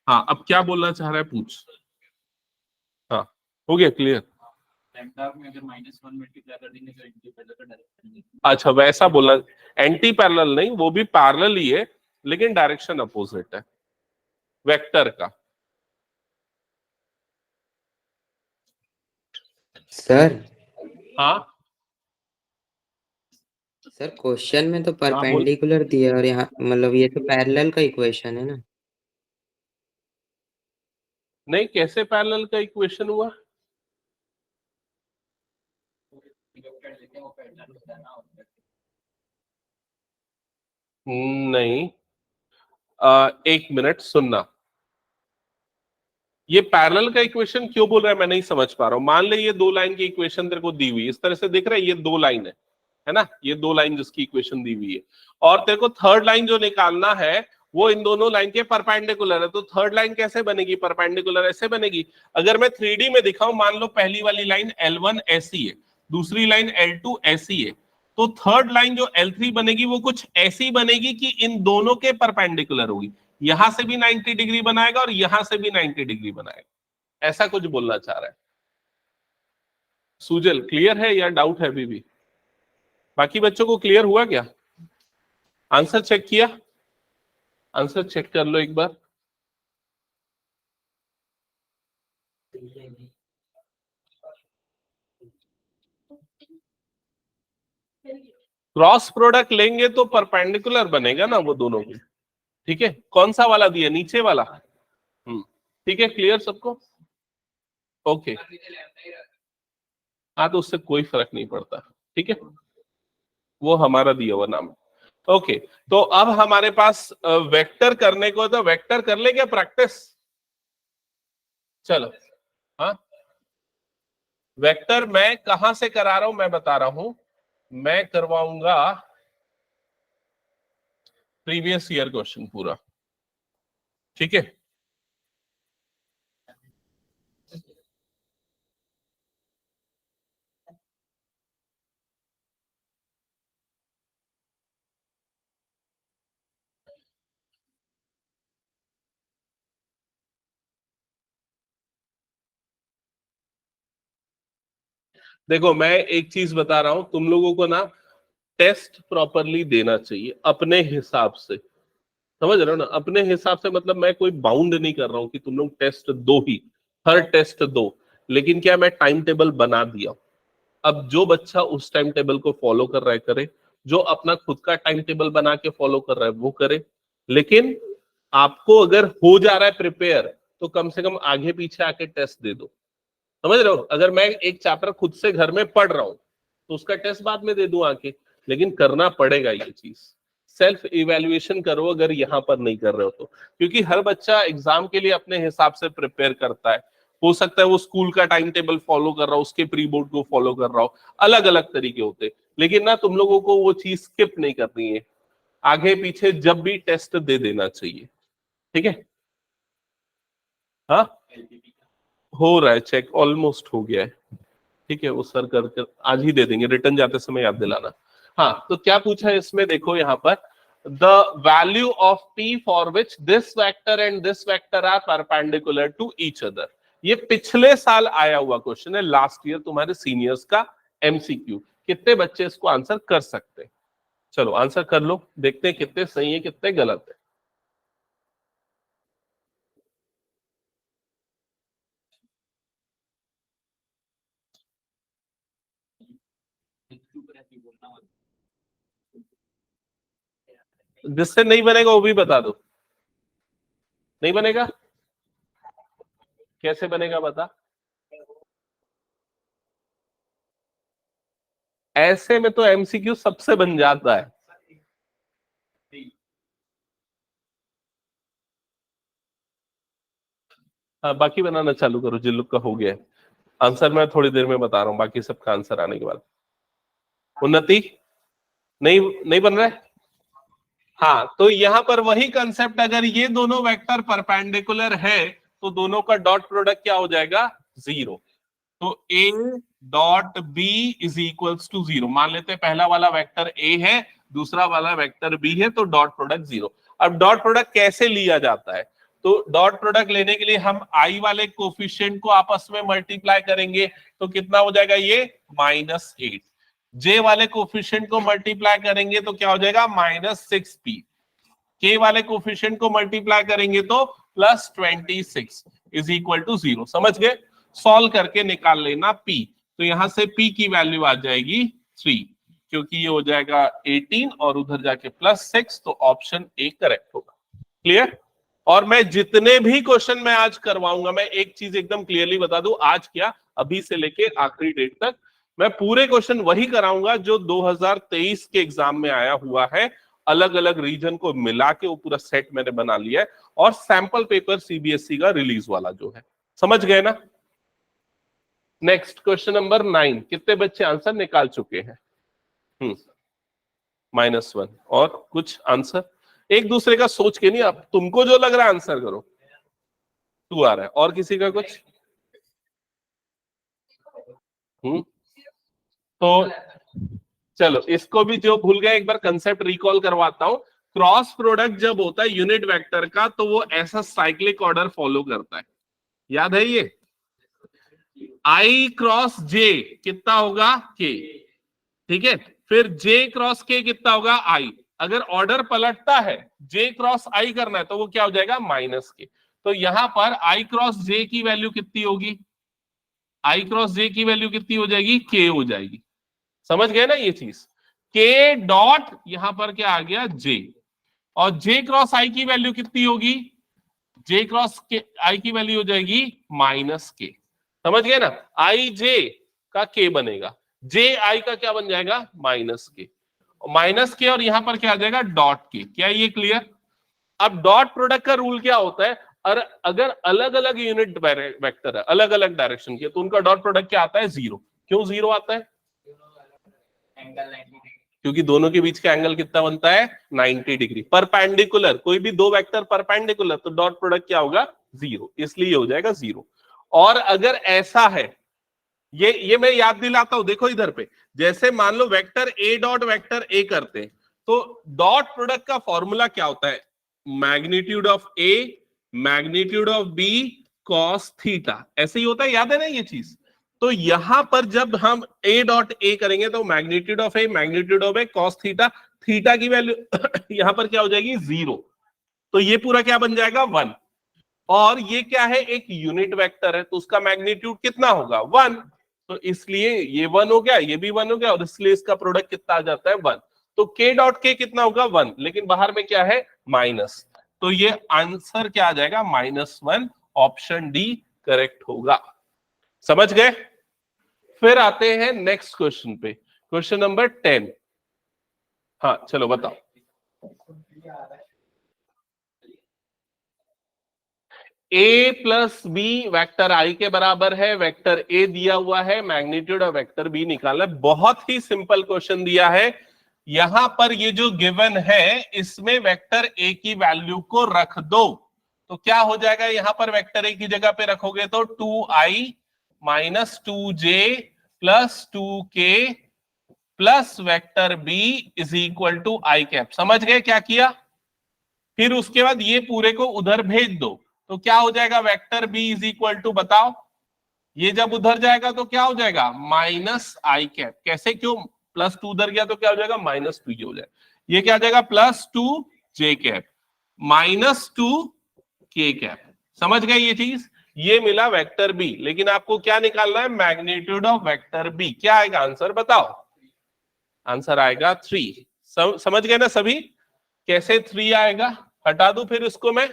हाँ अब क्या बोलना चाह रहा है पूछ। हाँ हो गया क्लियर। लैम्डा में अगर -1 मल्टीप्लाई कर देंगे तो एंटी पैरेलल का डायरेक्शन। अच्छा वैसा बोलना, एंटी पैरेलल नहीं, वो भी पैरेलल ही है लेकिन डायरेक्शन अपोजिट है वेक्टर का। सर हाँ सर क्वेश्चन में तो हाँ बोल। परपेंडिकुलर दिया और यहाँ मतलब ये तो पैरेलल का इक्वेशन है ना। नहीं, कैसे पैरेलल का इक्वेशन हुआ? नहीं, एक मिनट सुनना, ये पैरेलल का इक्वेशन क्यों बोल रहा है मैं नहीं समझ पा रहा हूं। मान ले ये दो लाइन की इक्वेशन तेरे को दी हुई, इस तरह से दिख रहा है, ये दो लाइन है ना, ये दो लाइन जिसकी इक्वेशन दी हुई है, और तेरे को थर्ड लाइन जो निकालना है वो इन दोनों लाइन के परपेंडिकुलर है। तो थर्ड लाइन कैसे बनेगी, परपेंडिकुलर ऐसे बनेगी। अगर मैं 3D में दिखाऊं, मान लो पहली वाली लाइन L1 ऐसी है, दूसरी लाइन L2 ऐसी है, तो थर्ड लाइन जो L3 बनेगी वो कुछ ऐसी बनेगी कि इन दोनों के परपेंडिकुलर होगी, यहां से भी 90 डिग्री बनाएगा और यहां से भी 90 डिग्री बनाएगा, ऐसा कुछ बोलना चाह रहा है। सुजल क्लियर है या डाउट है अभी भी? बाकी बच्चों को क्लियर हुआ क्या? आंसर चेक किया? आंसर चेक कर लो एक बार। क्रॉस प्रोडक्ट लेंगे तो परपेंडिकुलर बनेगा ना वो दोनों की। ठीक है, कौन सा वाला दिया, नीचे वाला? ठीक है, क्लियर सबको? ओके, हाँ तो उससे कोई फर्क नहीं पड़ता, ठीक है, वो हमारा दिया हुआ नाम है। ओके, तो अब हमारे पास वेक्टर करने को, तो वेक्टर कर ले क्या प्रैक्टिस? चलो, हाँ, वेक्टर मैं कहां से करा रहा हूं मैं बता रहा हूं, मैं करवाऊंगा प्रीवियस ईयर क्वेश्चन पूरा, ठीक है। देखो मैं एक चीज बता रहा हूं, तुम लोगों को ना टेस्ट प्रॉपरली देना चाहिए अपने हिसाब से, समझ रहे हो ना, अपने हिसाब से, मतलब मैं कोई बाउंड नहीं कर रहा हूं कि तुम लोग टेस्ट दो ही, हर टेस्ट दो, लेकिन क्या मैं टाइम टेबल बना दिया, अब जो बच्चा उस टाइम टेबल को फॉलो कर रहा है करे, जो अपना खुद का टाइम टेबल बना के फॉलो कर रहा है वो करे, लेकिन आपको अगर हो जा रहा है प्रिपेयर तो कम से कम आगे पीछे आके टेस्ट दे दो, समझ रहे हो, अगर मैं एक चैप्टर खुद से घर में पढ़ रहा हूं तो उसका टेस्ट बाद में दे दूं आके, लेकिन करना पड़ेगा ये चीज, सेल्फ इवेल्युएशन करो अगर यहाँ पर नहीं कर रहे हो तो, क्योंकि हर बच्चा एग्जाम के लिए अपने हिसाब से प्रिपेयर करता है, हो सकता है वो स्कूल का टाइम टेबल फॉलो कर रहा हो, उसके प्री बोर्ड को फॉलो कर रहा हो, अलग अलग तरीके होते, लेकिन ना तुम लोगों को वो चीज स्किप नहीं करनी है, आगे पीछे जब भी टेस्ट दे देना चाहिए, ठीक है। हाँ, हो रहा है चेक, ऑलमोस्ट हो गया है, ठीक है, वो सर कर आज ही दे देंगे, रिटर्न जाते समय याद दिलाना। हाँ, तो क्या पूछा है इसमें, देखो यहाँ पर, the value of p for which this vector and this vector are perpendicular to each other, ये पिछले साल आया हुआ क्वेश्चन है, लास्ट ईयर तुम्हारे सीनियर्स का एमसीक्यू, कितने बच्चे इसको आंसर कर सकते हैं? चलो आंसर कर लो, देखते हैं कितने सही है कितने गलत है। जिससे नहीं बनेगा वो भी बता दो, नहीं बनेगा, कैसे बनेगा बता, ऐसे में तो एमसीक्यू सबसे बन जाता है, हाँ बाकी बनाना चालू करो, जिन लोग का हो गया है आंसर, मैं थोड़ी देर में बता रहा हूँ बाकी सबका आंसर आने के बाद। उन्नति, नहीं नहीं बन रहा है, हाँ तो यहां पर वही कंसेप्ट, अगर ये दोनों वेक्टर परपेंडिकुलर है तो दोनों का डॉट प्रोडक्ट क्या हो जाएगा, जीरो, तो a dot b is equals to zero, मान लेते हैं पहला वाला वेक्टर ए है, दूसरा वाला वेक्टर बी है, तो डॉट प्रोडक्ट जीरो। अब डॉट प्रोडक्ट कैसे लिया जाता है, तो डॉट प्रोडक्ट लेने के लिए हम आई वाले कोफिशिएंट को आपस में मल्टीप्लाई करेंगे, तो कितना हो जाएगा ये -8, जे वाले कोफिशिएंट को मल्टीप्लाई करेंगे तो क्या हो जाएगा -6p, के वाले कोफिशिएंट को मल्टीप्लाई करेंगे तो +26 इज इक्वल टू 0, समझ गए, सॉल्व करके निकाल लेना p, तो यहां से p की वैल्यू आ जाएगी 3, क्योंकि ये हो जाएगा 18 और उधर जाके +6, तो ऑप्शन ए करेक्ट होगा। क्लियर? और मैं जितने भी क्वेश्चन मैं आज करवाऊंगा, मैं एक चीज एकदम क्लियरली बता दूं, आज क्या, अभी से लेके आखिरी डेट तक मैं पूरे क्वेश्चन वही कराऊंगा जो 2023 के एग्जाम में आया हुआ है, अलग अलग रीजन को मिला के वो पूरा सेट मैंने बना लिया है, और सैंपल पेपर सीबीएसई का रिलीज वाला जो है, समझ गए ना। नेक्स्ट क्वेश्चन नंबर 9, कितने बच्चे आंसर निकाल चुके हैं? -1, और कुछ आंसर एक दूसरे का सोच के नहीं, आप तुमको जो लग रहा है आंसर करो, 2 आ रहा है, और किसी का कुछ? तो चलो इसको भी जो भूल गए एक बार कंसेप्ट रिकॉल करवाता हूं, क्रॉस प्रोडक्ट जब होता है यूनिट वेक्टर का तो वो ऐसा साइक्लिक ऑर्डर फॉलो करता है, याद है ये, आई क्रॉस जे कितना होगा के, ठीक है, फिर जे क्रॉस के कितना होगा आई, अगर ऑर्डर पलटता है जे क्रॉस आई करना है तो वो क्या हो जाएगा -के, तो यहां पर आई क्रॉस जे की वैल्यू कितनी होगी, आई क्रॉस जे की वैल्यू कितनी हो जाएगी, के हो जाएगी, समझ गए ना ये चीज, के डॉट यहां पर क्या आ गया जे, और जे क्रॉस आई की वैल्यू कितनी होगी, जे क्रॉस के आई की वैल्यू हो जाएगी माइनस के। समझ गए ना, आई जे का के बनेगा, जे आई का क्या बन जाएगा माइनस के, माइनस के और यहां पर क्या आ जाएगा डॉट के। क्या ये क्लियर? अब डॉट प्रोडक्ट का रूल क्या होता है, और अगर अलग अलग यूनिट वेक्टर है अलग अलग डायरेक्शन के, तो उनका डॉट प्रोडक्ट क्या आता है जीरो। क्यों जीरो आता है? एंगल 90 क्योंकि दोनों के बीच का एंगल कितना बनता है 90 डिग्री। परपेंडिकुलर, कोई भी दो वेक्टर परपेंडिकुलर तो डॉट प्रोडक्ट क्या होगा जीरो, इसलिए हो जाएगा जीरो। और अगर ऐसा है, ये मैं याद दिलाता हूं, देखो इधर पे, जैसे मान लो vector A dot vector A करते हैं, तो डॉट प्रोडक्ट का फॉर्मूला क्या होता है, magnitude of a magnitude of b cos theta, ऐसे ही होता है, याद है ना ये चीज। तो यहां पर जब हम ए डॉट ए करेंगे तो magnitude of a magnitude of A cos theta, theta की वैल्यू यहां पर क्या हो जाएगी जीरो, तो ये पूरा क्या बन जाएगा वन। और ये क्या है, एक यूनिट वेक्टर है, तो उसका मैग्नीट्यूड कितना होगा वन, तो इसलिए ये वन हो गया, ये भी वन हो गया, और इसलिए इसका प्रोडक्ट कितना आ जाता है वन। तो के डॉट के कितना होगा वन, लेकिन बाहर में क्या है माइनस, तो ये आंसर क्या आ जाएगा -1, ऑप्शन डी करेक्ट होगा। समझ गए? फिर आते हैं नेक्स्ट क्वेश्चन पे, क्वेश्चन नंबर 10। हाँ चलो बताओ। a प्लस बी वेक्टर आई के बराबर है, वेक्टर ए दिया हुआ है, मैग्नीट्यूड ऑफ वेक्टर बी निकालना है। बहुत ही सिंपल क्वेश्चन दिया है। यहां पर ये जो गिवन है इसमें वेक्टर ए की वैल्यू को रख दो, तो क्या हो जाएगा, यहां पर वेक्टर ए की जगह पे रखोगे तो 2i minus 2j plus 2k plus vector b is equal to i cap. समझ गए क्या किया? फिर उसके बाद ये पूरे को उधर भेज दो, तो क्या हो जाएगा, vector b is equal to, बताओ, ये जब उधर जाएगा तो क्या हो जाएगा माइनस आई कैप। कैसे, क्यों, प्लस 2 उधर गया तो क्या हो जाएगा -2 ये हो जाएगा, ये क्या आ जाएगा +2 जे कैप -2 के कैप। समझ गए ये चीज? ये मिला वेक्टर बी, लेकिन आपको क्या निकालना है, मैग्नीट्यूड ऑफ वेक्टर बी। क्या आएगा आंसर, बताओ? आंसर आएगा 3। समझ गए ना सभी? कैसे 3 आएगा, हटा दूं फिर इसको मैं।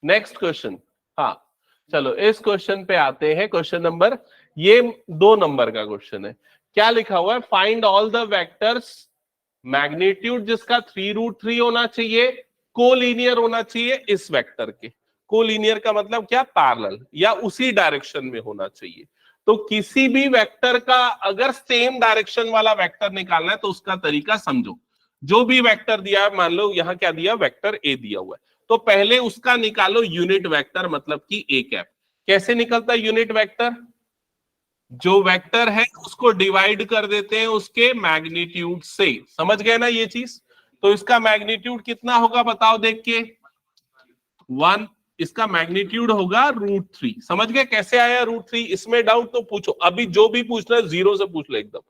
नेक्स्ट क्वेश्चन, हाँ चलो इस क्वेश्चन पे आते हैं, क्वेश्चन नंबर, ये 2 नंबर का क्वेश्चन है। क्या लिखा हुआ है, find all the vectors, magnitude जिसका 3√3 होना चाहिए, कोलिनियर होना चाहिए इस वेक्टर के। कोलिनियर का मतलब क्या, पैरेलल या उसी डायरेक्शन में होना चाहिए। तो किसी भी वेक्टर का अगर सेम डायरेक्शन वाला वेक्टर निकालना है तो उसका तरीका समझो। जो भी वेक्टर दिया है, मान लो यहां क्या दिया, वेक्टर ए दिया हुआ है, तो पहले उसका निकालो यूनिट वेक्टर, मतलब कि ए कैप। कैसे निकलता है यूनिट वेक्टर, जो वेक्टर है उसको डिवाइड कर देते हैं उसके मैग्नीट्यूड से। समझ गए ना ये चीज? तो इसका मैग्नीट्यूड कितना होगा बताओ देख के, 1, इसका मैग्नीट्यूड होगा √3। समझ गए कैसे आया √3? इसमें डाउट तो पूछो, अभी जो भी पूछना है जीरो से पूछ लो, एकदम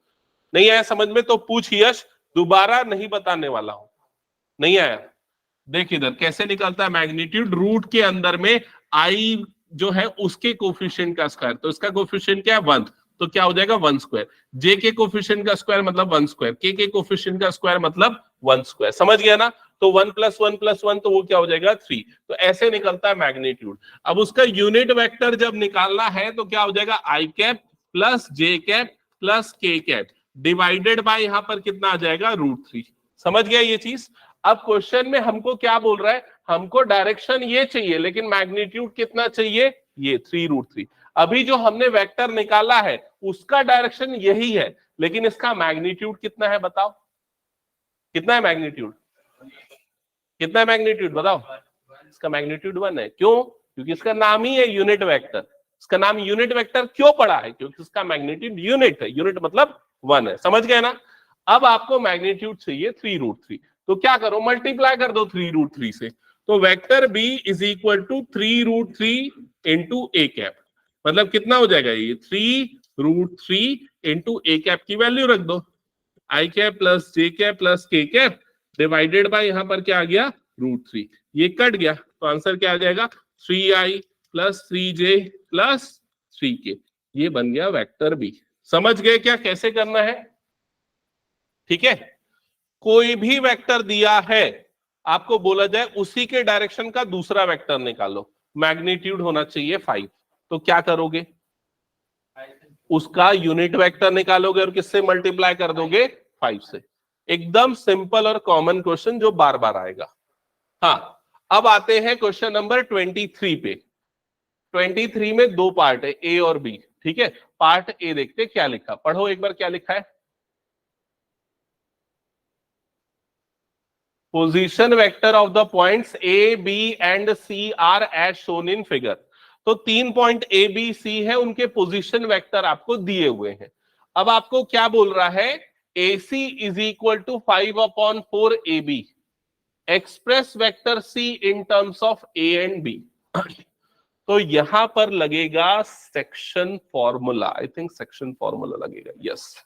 नहीं आया समझ में तो पूछ यश, दोबारा नहीं बताने वाला हूं। नहीं आया, देख इधर कैसे निकलता है मैग्नीट्यूड, रूट के अंदर में आई जो है उसके कोफिशिएंट का स्क्वायर, तो इसका कोफिशिएंट क्या है 1, तो क्या हो जाएगा 1 स्क्वायर, जे के कोफिशिएंट का स्क्वायर मतलब 1 स्क्वायर, के कोफिशिएंट का स्क्वायर मतलब 1 स्क्वायर। समझ गया ना? तो 1 + 1 + 1 तो वो क्या हो जाएगा 3। तो ऐसे निकलता है मैग्नीट्यूड। अब उसका यूनिट वेक्टर जब निकालना है तो क्या हो जाएगा, आई cap plus j cap plus k cap divided by यहां पर कितना आ जाएगा √3। समझ गया ये चीज? अब क्वेश्चन में हमको क्या बोल रहा है, हमको डायरेक्शन ये चाहिए लेकिन मैग्नीट्यूड कितना चाहिए, ये 3√3। अभी जो हमने वेक्टर निकाला है उसका डायरेक्शन यही है, लेकिन इसका मैग्नीट्यूड कितना है बताओ, कितना है मैग्नीट्यूड, कितना है मैग्नीट्यूड बताओ? इसका मैग्नीट्यूड 1 है। क्यों? क्योंकि इसका नाम ही है यूनिट वेक्टर। इसका नाम यूनिट वेक्टर क्यों पड़ा है, क्योंकि इसका मैग्नीट्यूड यूनिट है, यूनिट मतलब 1 है। समझ गए ना? अब आपको मैग्नीट्यूड चाहिए 3√3, तो क्या करो, मल्टीप्लाई कर दो 3√3 से, तो vector b is equal to 3√3 into a cap, मतलब कितना हो जाएगा ये 3√3 इंटू ए कैप की वैल्यू रख दो, i cap plus j cap plus k cap divided by यहां पर क्या आ गया √3, ये कट गया, तो आंसर क्या आ जाएगा 3i plus 3j plus 3k, ये बन गया वेक्टर बी। समझ गए क्या कैसे करना है? ठीक है, कोई भी वेक्टर दिया है, आपको बोला जाए उसी के डायरेक्शन का दूसरा वेक्टर निकालो, मैग्नीट्यूड होना चाहिए 5, तो क्या करोगे? उसका यूनिट वेक्टर निकालोगे और किससे मल्टीप्लाई कर दोगे? 5 से। एकदम सिंपल और कॉमन क्वेश्चन जो बार बार आएगा। हाँ, अब आते हैं क्वेश्चन नंबर 23 पे। 23 में दो पार्ट है, ए और बी, ठीक है। पार्ट ए देखते क्या लिखा, पढ़ो एक बार क्या लिखा है। Position vector of the points a b and c are as shown in figure. तो 3 पॉइंट ए बी सी है, उनके पोजीशन वेक्टर आपको दिए हुए हैं। अब आपको क्या बोल रहा है? A C is equal to 5/4 A B, express vector C in terms of A and B. तो यहां पर लगेगा section formula, I think section formula लगेगा, यस,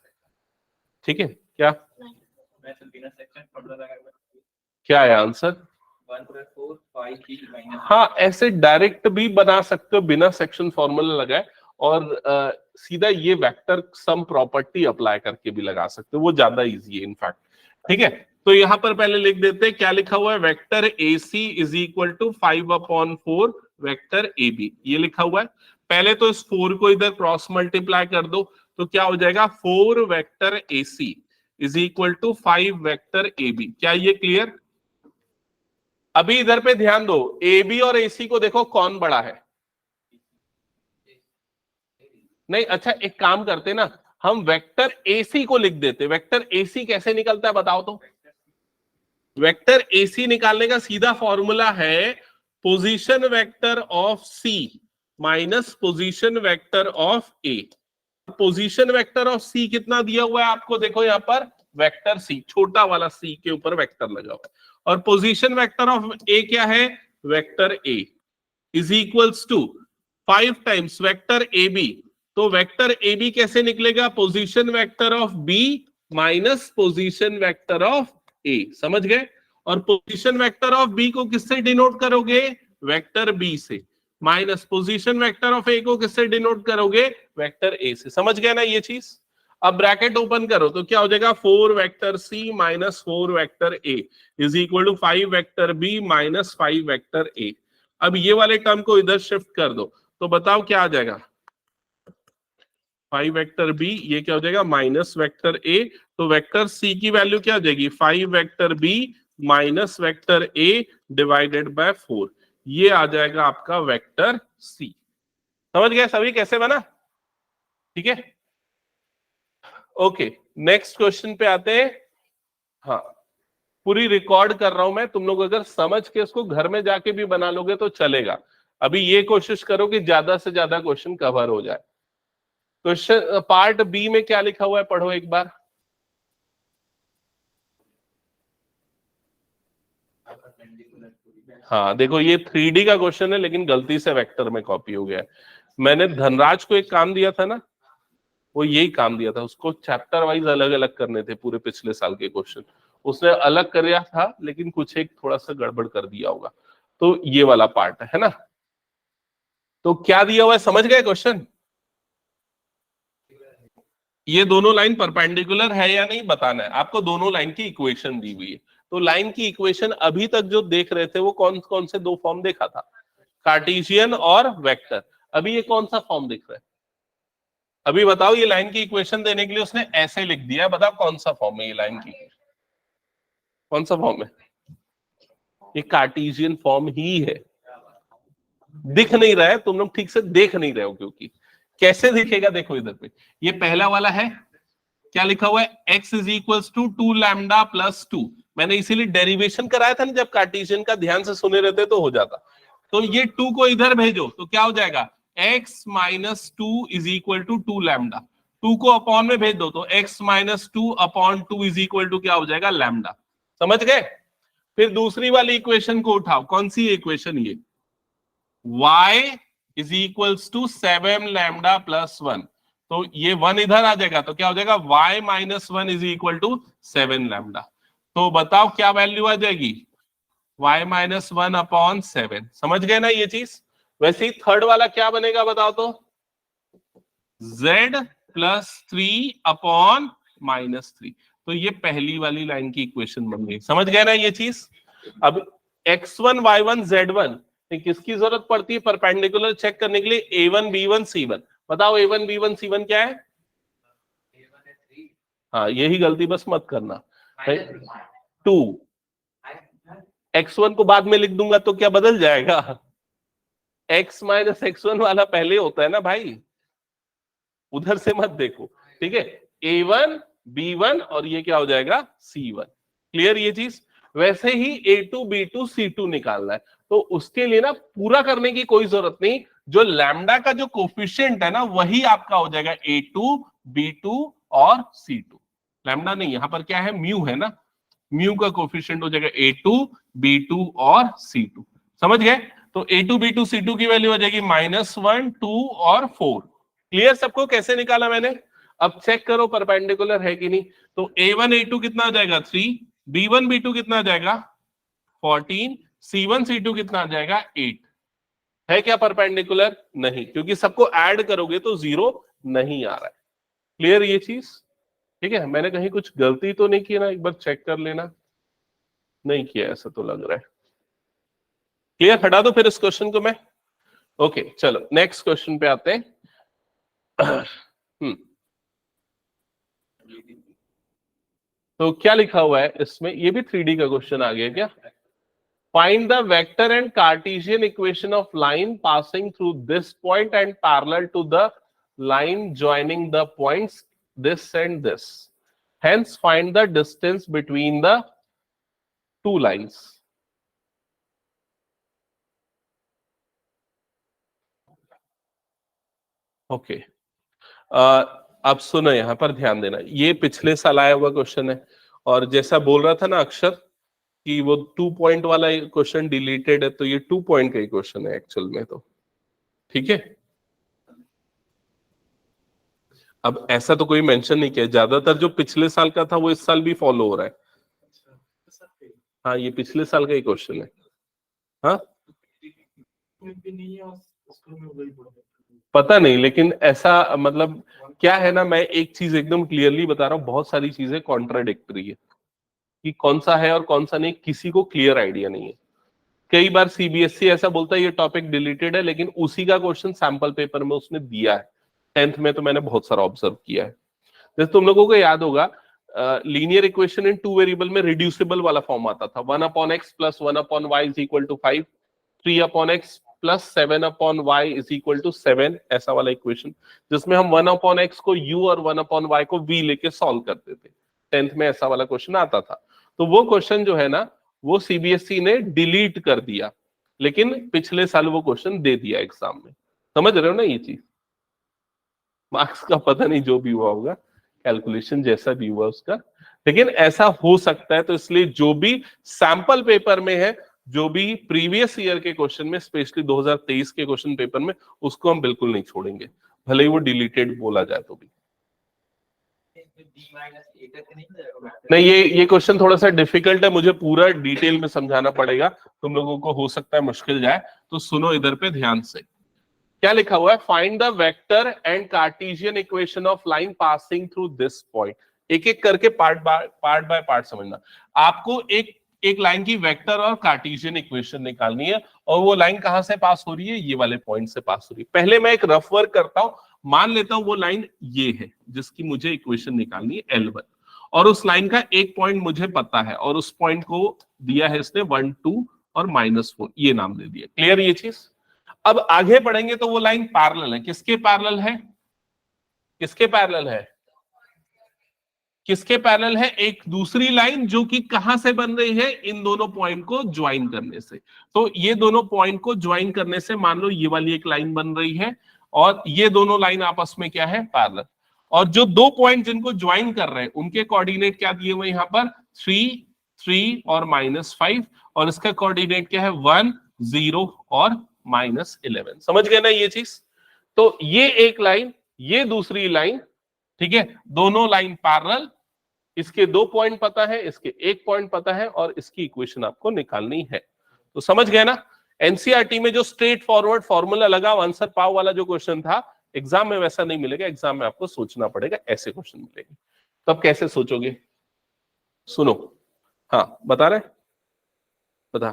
ठीक है। क्या क्या है आंसर? 1/4 हाँ, ऐसे डायरेक्ट भी बना सकते हो बिना सेक्शन फॉर्मूला लगाए, और सीधा ये वेक्टर सम प्रॉपर्टी अप्लाई करके भी लगा सकते हो, वो ज्यादा इजी है इनफैक्ट, ठीक है। तो यहां पर पहले लिख देते हैं क्या लिखा हुआ है, vector a C is equal to 5/4 vector A b, ये लिखा हुआ है। पहले तो इस 4 को इधर क्रॉस मल्टीप्लाई कर दो, तो क्या हो जाएगा? 4 vector a C is equal to 5 vector A b. क्या ये क्लियर? अभी इधर पे ध्यान दो, ए बी और ए सी को देखो कौन बड़ा है। नहीं, अच्छा एक काम करते ना, हम वेक्टर ए सी को लिख देते। वेक्टर ए सी कैसे निकलता है बताओ तो? वेक्टर ए सी निकालने का सीधा फॉर्मूला है position vector of C minus position vector of A. Position vector of C कितना दिया हुआ है आपको? देखो यहां पर वेक्टर सी, छोटा वाला सी के ऊपर वेक्टर लगा हुआ है, और पोजीशन वेक्टर ऑफ ए क्या है? Vector A is equals to 5 times vector A B. तो वेक्टर ए बी कैसे निकलेगा? Position vector of B minus position vector of A, समझ गए? और पोजीशन वेक्टर ऑफ बी को किससे डिनोट करोगे? वेक्टर बी से, माइनस पोजीशन वेक्टर ऑफ ए को किससे डिनोट करोगे? वेक्टर ए से। समझ गए ना ये चीज? अब ब्रैकेट ओपन करो तो क्या हो जाएगा? 4 vector c minus 4 vector A is equal to 5 vector b minus 5 vector a. अब ये वाले टर्म को इधर शिफ्ट कर दो, तो बताओ क्या आ जाएगा? 5 वेक्टर बी, ये क्या हो जाएगा? Minus vector a. तो वेक्टर सी की वैल्यू क्या हो जाएगी? 5 vector b minus vector a divided by 4, ये आ जाएगा आपका वेक्टर सी। समझ गए सभी कैसे बना? ठीक है, ओके। नेक्स्ट क्वेश्चन पे आते हैं। हाँ, पूरी रिकॉर्ड कर रहा हूं मैं, तुम लोग अगर समझ के इसको घर में जाके भी बना लोगे तो चलेगा। अभी ये कोशिश करो कि ज्यादा से ज्यादा क्वेश्चन कवर हो जाए। क्वेश्चन पार्ट बी में क्या लिखा हुआ है, पढ़ो एक बार। हाँ देखो, ये 3D का क्वेश्चन है लेकिन गलती से वेक्टर में कॉपी हो गया है। मैंने धनराज को एक काम दिया था ना, वो यही काम दिया था, उसको चैप्टर वाइज अलग अलग करने थे पूरे पिछले साल के क्वेश्चन। उसने अलग कर था लेकिन कुछ एक थोड़ा सा गड़बड़ कर दिया होगा, तो ये वाला पार्ट है ना। तो क्या दिया हुआ है, समझ गए क्वेश्चन? ये दोनों लाइन परपेंडिकुलर है या नहीं बताना है आपको। दोनों लाइन की इक्वेशन दी हुई है, तो लाइन की इक्वेशन अभी तक जो देख रहे थे वो कौन कौन से दो फॉर्म देखा था? कार्टेशियन और वेक्टर। अभी ये कौन सा फॉर्म दिख रहा है? अभी बताओ, ये लाइन की इक्वेशन देने के लिए उसने ऐसे लिख दिया है, बताओ कौन सा फॉर्म है ये लाइन की? कौन सा फॉर्म है? ये कार्टेशियन फॉर्म ही है। दिख नहीं रहा है, तुम लोग ठीक से देख नहीं रहे हो, क्योंकि कैसे दिखेगा देखो इधर पे। ये पहला वाला है, क्या लिखा हुआ है? x is equals to 2 lambda plus 2। मैंने इसीलिए डेरिवेशन कराया था ना, जब कार्टेशियन का ध्यान से सुने रहते तो हो जाता। तो ये 2 को इधर भेजो तो क्या हो जाएगा? x minus 2 is equal to 2 lambda. 2 को अपॉन में भेज दो तो x minus 2 upon 2 is equal to क्या हो जाएगा? लैम्डा। समझ गए? फिर दूसरी वाली इक्वेशन को उठाओ। कौन सी इक्वेशन? ये y is equals to 7 lambda plus 1। तो ये 1 इधर आ जाएगा तो क्या हो जाएगा? y minus 1 is equal to 7 lambda. तो बताओ क्या वैल्यू आ जाएगी? y minus 1 upon 7। समझ गए ना ये चीज? वैसे ही थर्ड वाला क्या बनेगा बताओ तो? z plus 3 upon minus 3। तो ये पहली वाली लाइन की इक्वेशन बन गई। समझ गए ना ये चीज? अब x1 y1 z1 किसकी जरूरत पड़ती है परपेंडिकुलर चेक करने के लिए? a1 b1 c1। बताओ a1 b1 c1 क्या है? हाँ, यही गलती बस मत करना। 2 x1 को बाद में लिख दूंगा तो क्या बदल जाएगा? x माइनस x1 वाला पहले होता है ना भाई, उधर से मत देखो। ठीक है, a1 b1 और ये क्या हो जाएगा? c1। क्लियर ये चीज? वैसे ही a2 b2 c2 निकालना है, तो उसके लिए ना पूरा करने की कोई जरूरत नहीं। जो लैम्डा का जो कोफिशिएंट है ना वही आपका हो जाएगा a2 b2 और c2। लैम्डा नहीं, यहां पर क्या है? म्यू है ना, म्यू का कोफिशिएंट हो जाएगा a2 b2 और c2। समझ गए? तो a2 b2 c2 की वैल्यू हो जाएगी -1 2 और 4। क्लियर सबको कैसे निकाला मैंने? अब चेक करो परपेंडिकुलर है कि नहीं। तो a1 a2 कितना हो जाएगा? 3, b1 b2 कितना आ जाएगा? 14, c1 c2 कितना आ जाएगा? 8। है क्या परपेंडिकुलर? नहीं, क्योंकि सबको ऐड करोगे तो 0 नहीं आ रहा है। क्लियर ये चीज? ठीक है, मैंने कहीं कुछ गलती तो नहीं की ना? एक बार चेक कर लेना। नहीं किया ऐसा तो लग रहा है। क्लियर? हटा दो फिर इस क्वेश्चन को मैं। ओके चलो नेक्स्ट क्वेश्चन पे आते हैं। तो क्या लिखा हुआ है इसमें? ये भी 3D का क्वेश्चन आ गया क्या? Find the vector and Cartesian equation of line passing through this point and parallel to the line joining the points this and this. Hence find the distance between the two lines. Okay. अब सुनो, यहां पर ध्यान देना, ये पिछले साल आया हुआ क्वेश्चन है, और जैसा बोल रहा था ना अक्षर कि वो 2 पॉइंट वाला क्वेश्चन डिलीटेड है, तो ये 2 पॉइंट का ही क्वेश्चन है एक्चुअल में। तो ठीक है, अब ऐसा तो कोई मेंशन नहीं किया, ज्यादातर जो पिछले साल का था वो इस साल भी फॉलो हो रहा है। हाँ, ये पिछले साल का ही क्वेश्चन है। हाँ पता नहीं, लेकिन ऐसा मतलब क्या है ना, मैं एक चीज एकदम क्लियरली बता रहा हूँ, बहुत सारी चीजें कॉन्ट्राडिक्टरी है कि कौन सा है और कौन सा नहीं, किसी को क्लियर आइडिया नहीं है। कई बार सीबीएसई ऐसा बोलता है ये टॉपिक डिलीटेड है, लेकिन उसी का क्वेश्चन सैंपल पेपर में उसने दिया है। 10th में तो मैंने बहुत सारा ऑब्जर्व किया है। जैसे तुम लोगों को याद होगा, लीनियर इक्वेशन इन 2 वेरिएबल में रिड्यूसिबल वाला फॉर्म आता था, 1/x + 1/y = 5, 3/x + 7/y = 7, ऐसा वाला इक्वेशन, जिसमें हम 1/x को u और 1/y को v लेके सॉल्व करते थे। 10th में ऐसा वाला क्वेश्चन आता था। तो वो क्वेश्चन जो है ना, वो सीबीएसई ने डिलीट कर दिया, लेकिन पिछले साल वो क्वेश्चन दे दिया एग्जाम में। समझ रहे हो ना ये चीज? मार्क्स का पता नहीं, जो भी हुआ होगा, कैलकुलेशन जैसा भी हुआ उसका, लेकिन ऐसा हो सकता है। तो इसलिए जो भी सैंपल पेपर में है, जो भी प्रीवियस ईयर के क्वेश्चन में, स्पेशली 2023 के क्वेश्चन पेपर में, उसको हम बिल्कुल नहीं छोड़ेंगे, भले ही वो डिलीटेड बोला जाए तो भी। नहीं, ये क्वेश्चन थोड़ा सा डिफिकल्ट है, मुझे पूरा डिटेल में समझाना पड़ेगा, तुम लोगों को हो सकता है मुश्किल जाए, तो सुनो इधर पे ध्यान से। क्या लिखा हुआ है? Find the vector and Cartesian equation of line passing through this point. एक एक करके पार्ट बाय पार्ट समझना। आपको एक लाइन की वेक्टर और कार्टेशियन इक्वेशन निकालनी है, और वो लाइन कहां से पास हो रही है? ये वाले पॉइंट से पास हो रही है। पहले मैं एक रफ वर्क करता हूं, मान लेता हूं वो लाइन ये है जिसकी मुझे इक्वेशन निकालनी है L1, और उस लाइन का एक पॉइंट मुझे पता है, और उस पॉइंट को दिया है इसने 1 2 और -4, ये नाम दे दिया। क्लियर ये चीज? अब आगे बढ़ेंगे तो वो लाइन पैरेलल है। किसके पैरेलल है? किसके पैरेलल है? किसके पैरेलल है? एक दूसरी लाइन जो कि कहां से बन रही है? इन दोनों पॉइंट को ज्वाइन करने से। तो ये दोनों पॉइंट को ज्वाइन करने से मान लो ये वाली एक लाइन बन रही है, और ये दोनों लाइन आपस में क्या है? पैरेलल। और जो दो पॉइंट जिनको ज्वाइन कर रहे हैं उनके कोऑर्डिनेट क्या दिए हुए? यहां पर 3 3 और -5, और इसका कोऑर्डिनेट क्या है? 1 0 और -11। समझ गए ना ये चीज? तो ये एक लाइन, ये दूसरी लाइन, ठीक है, दोनों लाइन पैरेलल, इसके 2 पॉइंट पता है, इसके 1 पॉइंट पता है, और इसकी इक्वेशन आपको निकालनी है। तो समझ गए ना? एनसीईआरटी में जो स्ट्रेट फॉरवर्ड फॉर्मूला लगा आंसर पाओ वाला जो क्वेश्चन था, एग्जाम में वैसा नहीं मिलेगा। एग्जाम में आपको सोचना पड़ेगा, ऐसे क्वेश्चन मिलेंगे। तो अब कैसे सोचोगे? सुनो, हाँ बता रहे, बता।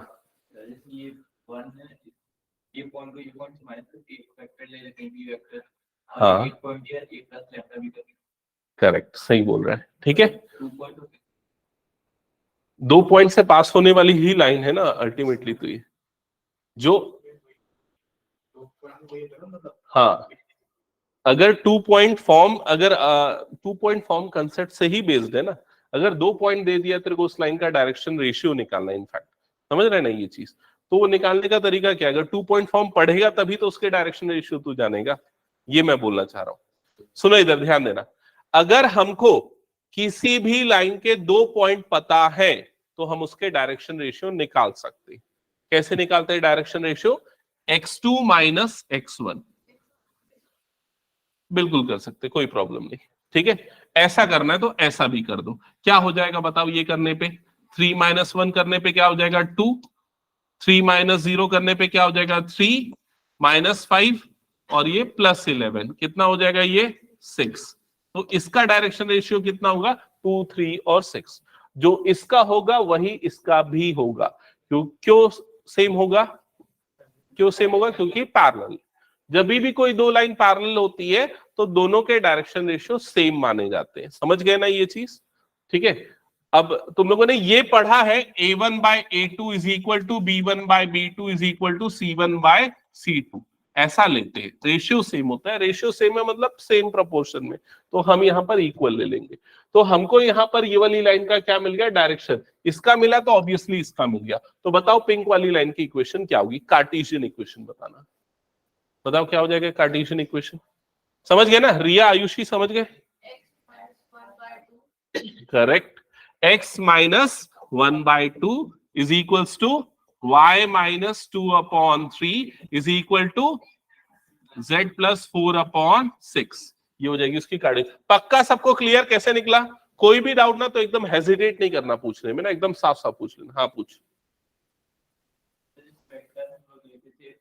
ये वन है, ये पॉइंट को ये पॉइंट से माइनस करके एक वेक्टर ले लेते हैं बी वेक्टर। हाँ। एक पॉइंट दिया ए प्लस लैम्डा बी करके। करेक्ट, सही बोल रहा है, ठीक है। 2 पॉइंट हो गए। 2 पॉइंट से पास होने वाली ही लाइन है ना अल्टीमेटली, तो ये जो, हाँ अगर 2 पॉइंट फॉर्म, अगर 2 पॉइंट फॉर्म कंसेप्ट से ही बेस्ड है ना, अगर 2 पॉइंट दे दिया तेरे को उस लाइन का डायरेक्शन रेशियो निकालना है, इनफैक्ट समझ रहे ना ये चीज, तो वो निकालने का तरीका क्या है, अगर 2 पॉइंट फॉर्म पढ़ेगा तभी तो उसके डायरेक्शन रेशियो तू जानेगा, ये मैं बोलना चाह रहा हूं। सुनो इधर ध्यान देना, अगर हमको किसी भी लाइन के 2 पॉइंट पता है तो हम उसके डायरेक्शन रेशियो निकाल सकते हैं। कैसे निकालते हैं direction ratio? x2 minus x1, बिल्कुल कर सकते, कोई प्रॉब्लम नहीं, ठीक है। ऐसा करना है तो ऐसा भी कर दो, क्या हो जाएगा बताओ ये करने पे? 3 माइनस 1 करने पे क्या हो जाएगा 2, 3 माइनस 0 करने पे क्या हो जाएगा 3, माइनस 5 और ये प्लस 11, कितना हो जाएगा ये 6। तो इसका डायरेक्शन रेशियो कितना होगा 2, 3 और 6। जो इसका होगा वही इसका भी होगा। क्यों सेम होगा? क्यों सेम होगा? क्योंकि पैरेलल। जब भी कोई दो लाइन पैरेलल होती है तो दोनों के डायरेक्शन रेशियो सेम माने जाते हैं। समझ गए ना ये चीज? ठीक है। अब तुम लोगों ने ये पढ़ा है a1 by a2 is equal to b1 by b2 is equal to c1 by c2, ऐसा लेते हैं, रेशियो सेम होता है। रेशियो सेम है मतलब सेम प्रोपोर्शन में, तो हम यहाँ पर इक्वल ले लेंगे। तो हमको यहाँ पर ये वाली लाइन का क्या मिल गया डायरेक्शन, इसका मिला तो ऑब्वियसली इसका मिल गया। तो बताओ पिंक वाली लाइन की इक्वेशन क्या होगी? कार्टेशियन इक्वेशन बताना। बताओ क्या हो जाएगा कार्टेशियन इक्वेशन? समझ गए ना रिया, आयुषी समझ गए? Correct, x minus 1/2 is equals to y minus 2/3 is equal to z plus 4/6। ये हो जाएगी उसकी कार्टेशियन। पक्का सबको क्लियर कैसे निकला? कोई भी डाउट ना तो एकदम हेजिटेट नहीं करना पूछने में ना, एकदम साफ साफ पूछ लेना। हाँ पूछ।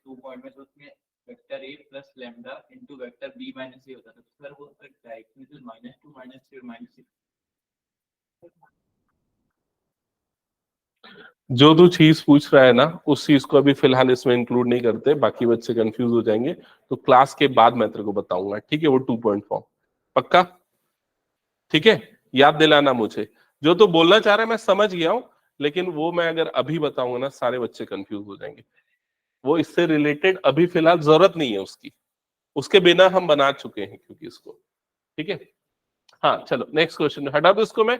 टू पॉइंट में तो उसमें vector a plus lambda into vector b minus a होता है, तो सर वो डायरेक्शन -2 -3 -6। जो तू चीज पूछ रहा है ना उस चीज को अभी फिलहाल इसमें इंक्लूड नहीं करते, बाकी बच्चे कंफ्यूज हो जाएंगे, तो क्लास के बाद मैं तेरे को बताऊंगा, ठीक है? वो 2 पॉइंट फॉर्म पक्का, ठीक है? याद दिलाना मुझे। जो तो बोलना चाह रहा है मैं समझ गया हूं, लेकिन वो मैं अगर अभी बताऊंगा ना सारे बच्चे कंफ्यूज हो जाएंगे। वो इससे रिलेटेड अभी फिलहाल जरूरत नहीं है उसकी, उसके बिना हम बना चुके हैं क्योंकि इसको, ठीक है? हाँ चलो नेक्स्ट क्वेश्चन हटा दो इसको। मैं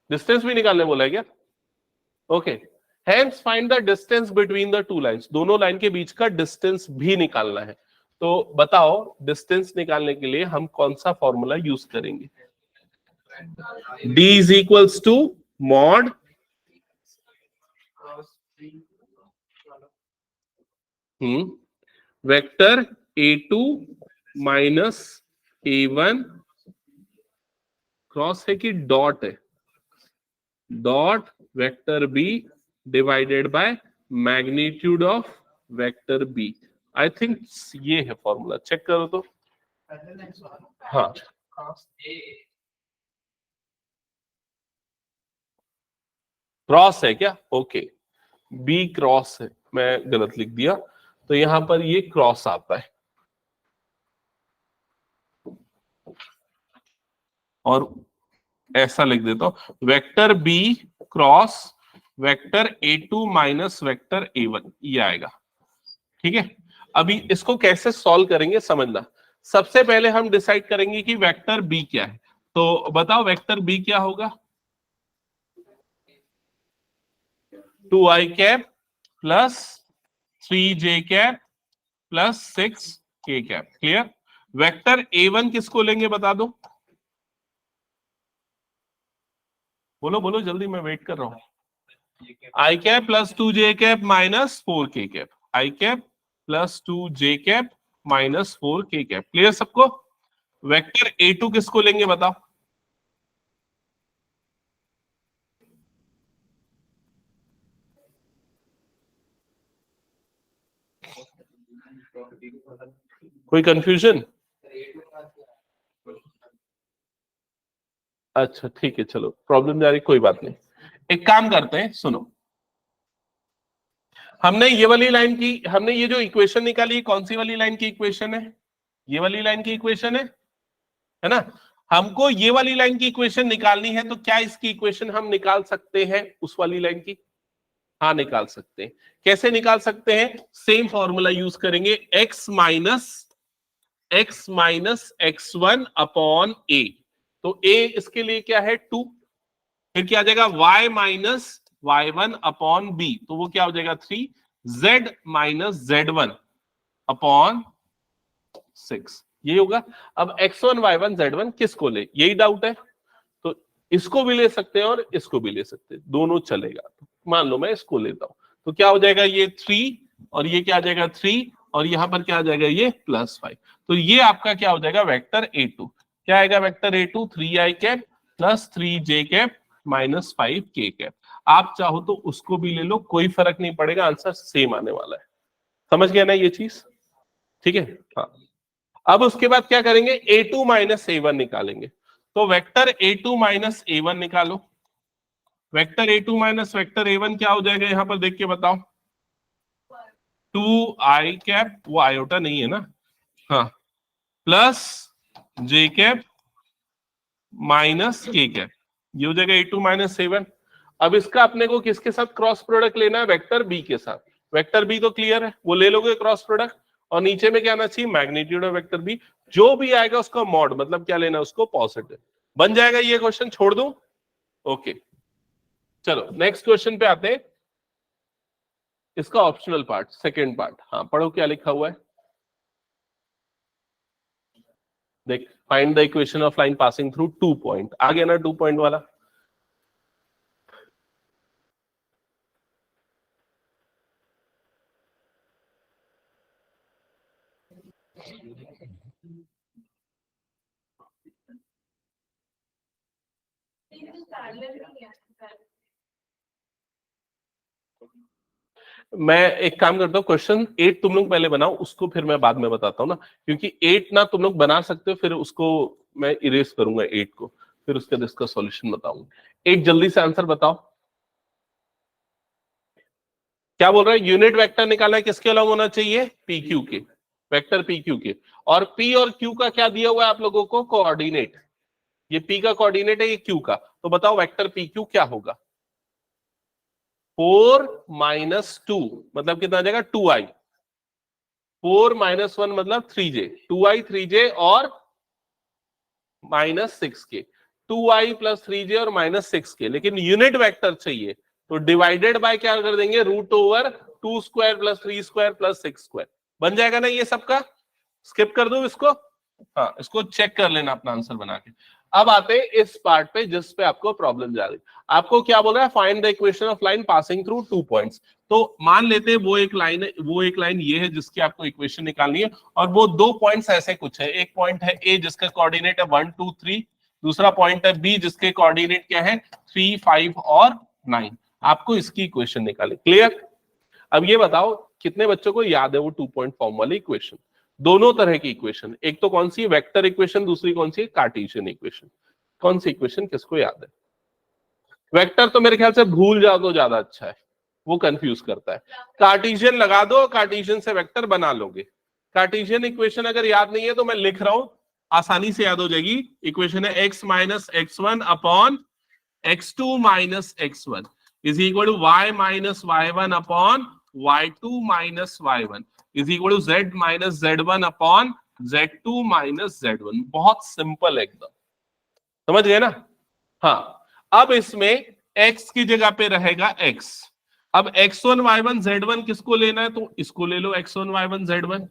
डिस्टेंस भी निकालने बोला है क्या? Okay, hence find the distance between the two lines. दोनों लाइन के बीच का डिस्टेंस भी निकालना है। तो बताओ डिस्टेंस निकालने के लिए हम कौन सा फॉर्मूला यूज करेंगे? d is equals to mod vector a2 minus a1 cross है कि डॉट है, dot vector b divided by magnitude of vector b। I think ये है फॉर्मूला, चेक करो तो। हाँ क्रॉस है क्या? ओके, बी क्रॉस है, मैं गलत लिख दिया, तो यहां पर ये क्रॉस आता है और ऐसा लिख देता हूं vector b cross vector a2 minus vector a1, ये आएगा, ठीक है? अभी इसको कैसे सॉल्व करेंगे समझना। सबसे पहले हम डिसाइड करेंगे कि वेक्टर बी क्या है। तो बताओ वेक्टर बी क्या होगा? 2i cap plus 3j cap plus 6k cap. Clear? Vector a1 किसको लेंगे बता दो, बोलो बोलो जल्दी, मैं वेट कर रहा हूं। I cap plus 2j cap minus 4k cap, I cap plus 2j cap minus 4k cap. Clear सबको? वेक्टर a2 किसको लेंगे बताओ? कोई कंफ्यूजन? अच्छा ठीक है, चलो प्रॉब्लम जा रही, कोई बात नहीं। एक काम करते हैं, सुनो, हमने ये वाली लाइन की, हमने ये जो इक्वेशन निकाली, कौन सी वाली लाइन की इक्वेशन है? ये वाली लाइन की इक्वेशन है ना? हमको ये वाली लाइन की इक्वेशन निकालनी है, तो क्या इसकी इक्वेशन हम निकाल सकते हैं उस वाली लाइन की? हाँ निकाल सकते हैं। कैसे निकाल सकते हैं? सेम फॉर्मूला यूज करेंगे, x minus x1 upon a। तो a इसके लिए क्या है? 2। फिर क्या आ जाएगा? y minus y1 upon b, तो वो क्या हो जाएगा? 3। z माइनस z1 अपॉन 6, ये होगा। अब x1 y1 z1 किसको ले, यही डाउट है। तो इसको भी ले सकते हैं और इसको भी ले सकते हैं, दोनों चलेगा। तो मान लो मैं इसको लेता हूं, तो क्या हो जाएगा? ये 3 और ये क्या आ जाएगा? 3 और यहां पर क्या आ जाएगा? ये +5। तो ये आपका क्या हो जाएगा? Vector A2। क्या आएगा vector A2? 3i cap plus 3j cap minus 5k cap. आप चाहो तो उसको भी ले लो, कोई फर्क नहीं पड़ेगा, आंसर सेम आने वाला है। समझ गया ना ये चीज? ठीक है, हाँ। अब उसके बाद क्या करेंगे? A2 माइनस A1 निकालेंगे। तो वेक्टर A2 माइनस A1 निकालो। Vector A2 minus vector A1 क्या हो जाएगा? यहां पर देख के बताओ। 2i कैप, वो आयोटा नहीं है ना, हाँ, plus j cap minus k cap, ये हो जाएगा A2 माइनस A1। अब इसका अपने को किसके साथ क्रॉस प्रोडक्ट लेना है? वेक्टर B के साथ। वेक्टर B तो क्लियर है, वो ले लोगे क्रॉस प्रोडक्ट, और नीचे में क्या आना चाहिए? Magnitude of vector B। जो भी आएगा उसका मॉड, मतलब क्या लेना है उसको? पॉजिटिव। बन जाएगा ये क्वेश्चन, छोड़ दूं? ओके, चलो नेक्स्ट क्वेश्चन पे आते हैं। इसका ऑप्शनल पार्ट, सेकेंड पार्ट, हाँ पढ़ो क्या लिखा हुआ है। देख, find the equation of line passing through 2 point. आ गया ना 2 पॉइंट वाला? मैं एक काम करता हूँ, क्वेश्चन 8 तुम लोग पहले बनाओ, उसको फिर मैं बाद में बताता हूँ ना, क्योंकि 8 ना तुम लोग बना सकते हो, फिर उसको मैं इरेज करूंगा 8 को, फिर उसके बाद इसका सॉल्यूशन बताऊंगा। 8 जल्दी से आंसर बताओ। क्या बोल रहा है? यूनिट वेक्टर निकालना है, किसके अलॉन्ग होना चाहिए? पी क्यू के, वेक्टर पी क्यू के। और पी और क्यू का क्या दिया हुआ है आप लोगों को? कोऑर्डिनेट। ये पी का कोऑर्डिनेट है, ये क्यू का। तो बताओ वेक्टर पी क्यू क्या होगा? 4 माइनस 2 मतलब कितना आ जाएगा? 2i। 4 माइनस 1 मतलब 3j, 2i 3j और minus 6k, 2i plus 3j और माइनस 6k। लेकिन यूनिट वेक्टर चाहिए, तो डिवाइडेड बाय क्या कर देंगे? Root over 2 square plus 3 square plus 6 square. बन जाएगा ना ये सबका? स्किप कर दो इसको, हाँ इसको चेक कर लेना अपना आंसर बना के। अब आते हैं इस पार्ट पे जिस पे आपको प्रॉब्लम जा रही है। आपको क्या बोल रहा है? Find the equation of line passing through 2 points. तो मान लेते हैं वो एक लाइन है, वो एक लाइन ये है जिसकी आपको इक्वेशन निकालनी है, और वो 2 पॉइंट्स ऐसे कुछ है। एक पॉइंट है ए जिसका कोऑर्डिनेट है 1 2 3, दूसरा पॉइंट है बी जिसके कोऑर्डिनेट क्या है? 3 5 और 9। आपको इसकी इक्वेशन निकाले। क्लियर? अब ये बताओ कितने बच्चों को याद है वो 2 पॉइंट फॉर्म वाली इक्वेशन? दोनों तरह की इक्वेशन, एक तो कौन सी? वेक्टर इक्वेशन, दूसरी कौन सी? Cartesian equation. कौन सी इक्वेशन किसको याद है? वेक्टर तो मेरे ख्याल से भूल जाओ तो ज्यादा अच्छा है, वो कंफ्यूज करता है। कार्टेशियन लगा दो, कार्टेशियन से वेक्टर बना लोगे। कार्टेशियन इक्वेशन अगर याद नहीं है तो मैं लिख रहा हूं, आसानी से याद हो जाएगी। इक्वेशन है x minus x1 upon x2 minus x1 is equal to y minus y1 upon y2 minus y1 is equal to z minus z1 upon z2 minus z1। बहुत सिंपल है एकदम, समझ गए ना? हाँ, अब इसमें x की जगह पे रहेगा x। अब x1 y1 z1 किसको लेना है? तो इसको ले लो x1 y1 z1,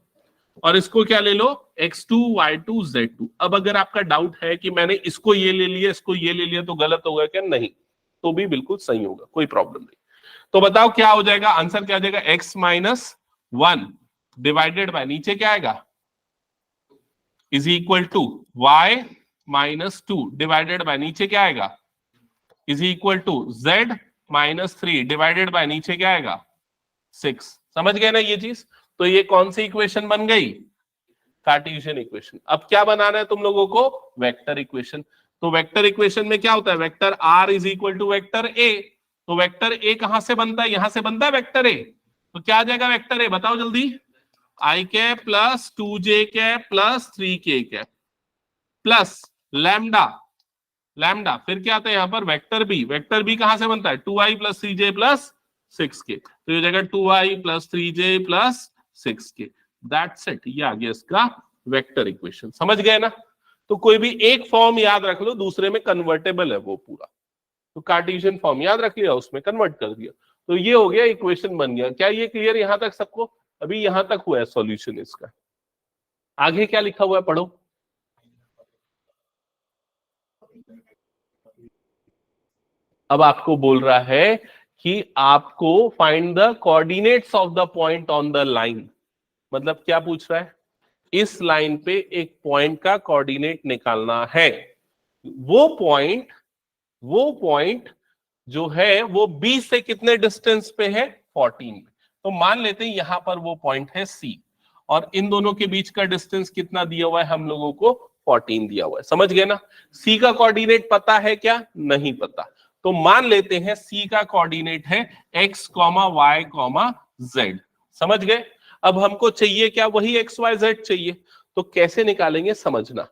और इसको क्या ले लो? x2 y2 z2। अब अगर आपका डाउट है कि मैंने इसको ये ले लिया, इसको ये ले लिया, तो गलत होगा क्या? नहीं, तो भी बिल्कुल सही होगा, कोई प्रॉब्लम नहीं। तो बताओ क्या हो जाएगा? आंसर क्या आ जाएगा? x माइनस 1 डिवाइडेड बाय नीचे क्या आएगा? Is equal to y minus 2 divided by नीचे क्या आएगा? Is equal to z minus 3 divided by नीचे क्या आएगा? 6। समझ गए ना ये चीज? तो ये कौन सी इक्वेशन बन गई? Cartesian equation. अब क्या बनाना है तुम लोगों को? Vector equation. तो वेक्टर इक्वेशन में क्या होता है, vector r is equal to vector a. तो वेक्टर ए कहां से बनता है, यहां से बनता है वेक्टर ए। तो क्या आ जाएगा वेक्टर ए, बताओ जल्दी, I cap plus 2j cap plus 3k cap plus lambda, lambda फिर क्या आता है यहाँ पर वेक्टर बी। वेक्टर बी कहां से बनता है, 2i plus 3j plus 6k। तो ये जगह 2i plus 3j plus 6k, that's it. ये आ गया इसका वेक्टर इक्वेशन। समझ गए ना। तो कोई भी एक फॉर्म याद रख लो, दूसरे में कन्वर्टेबल है वो पूरा। तो कार्टेशियन फॉर्म याद रख लिया, उसमें कन्वर्ट कर दिया, तो ये हो गया, इक्वेशन बन गया। क्या ये क्लियर यहां तक सबको? अभी यहां तक हुआ है सॉल्यूशन इसका। आगे क्या लिखा हुआ है पढ़ो। अब आपको बोल रहा है कि आपको find the coordinates of the point on the line. मतलब क्या पूछ रहा है, इस लाइन पे एक पॉइंट का कोऑर्डिनेट निकालना है। वो पॉइंट जो है वो बी से कितने डिस्टेंस पे है, 14 पे। तो मान लेते हैं यहां पर वो पॉइंट है सी, और इन दोनों के बीच का डिस्टेंस कितना दिया हुआ है हम लोगों को, 14 दिया हुआ है। समझ गए ना। सी का कोऑर्डिनेट पता है क्या, नहीं पता। तो मान लेते हैं सी का कोऑर्डिनेट है x, y, z। समझ गए। अब हमको चाहिए क्या, वही x, y, z चाहिए। तो कैसे निकालेंगे समझना।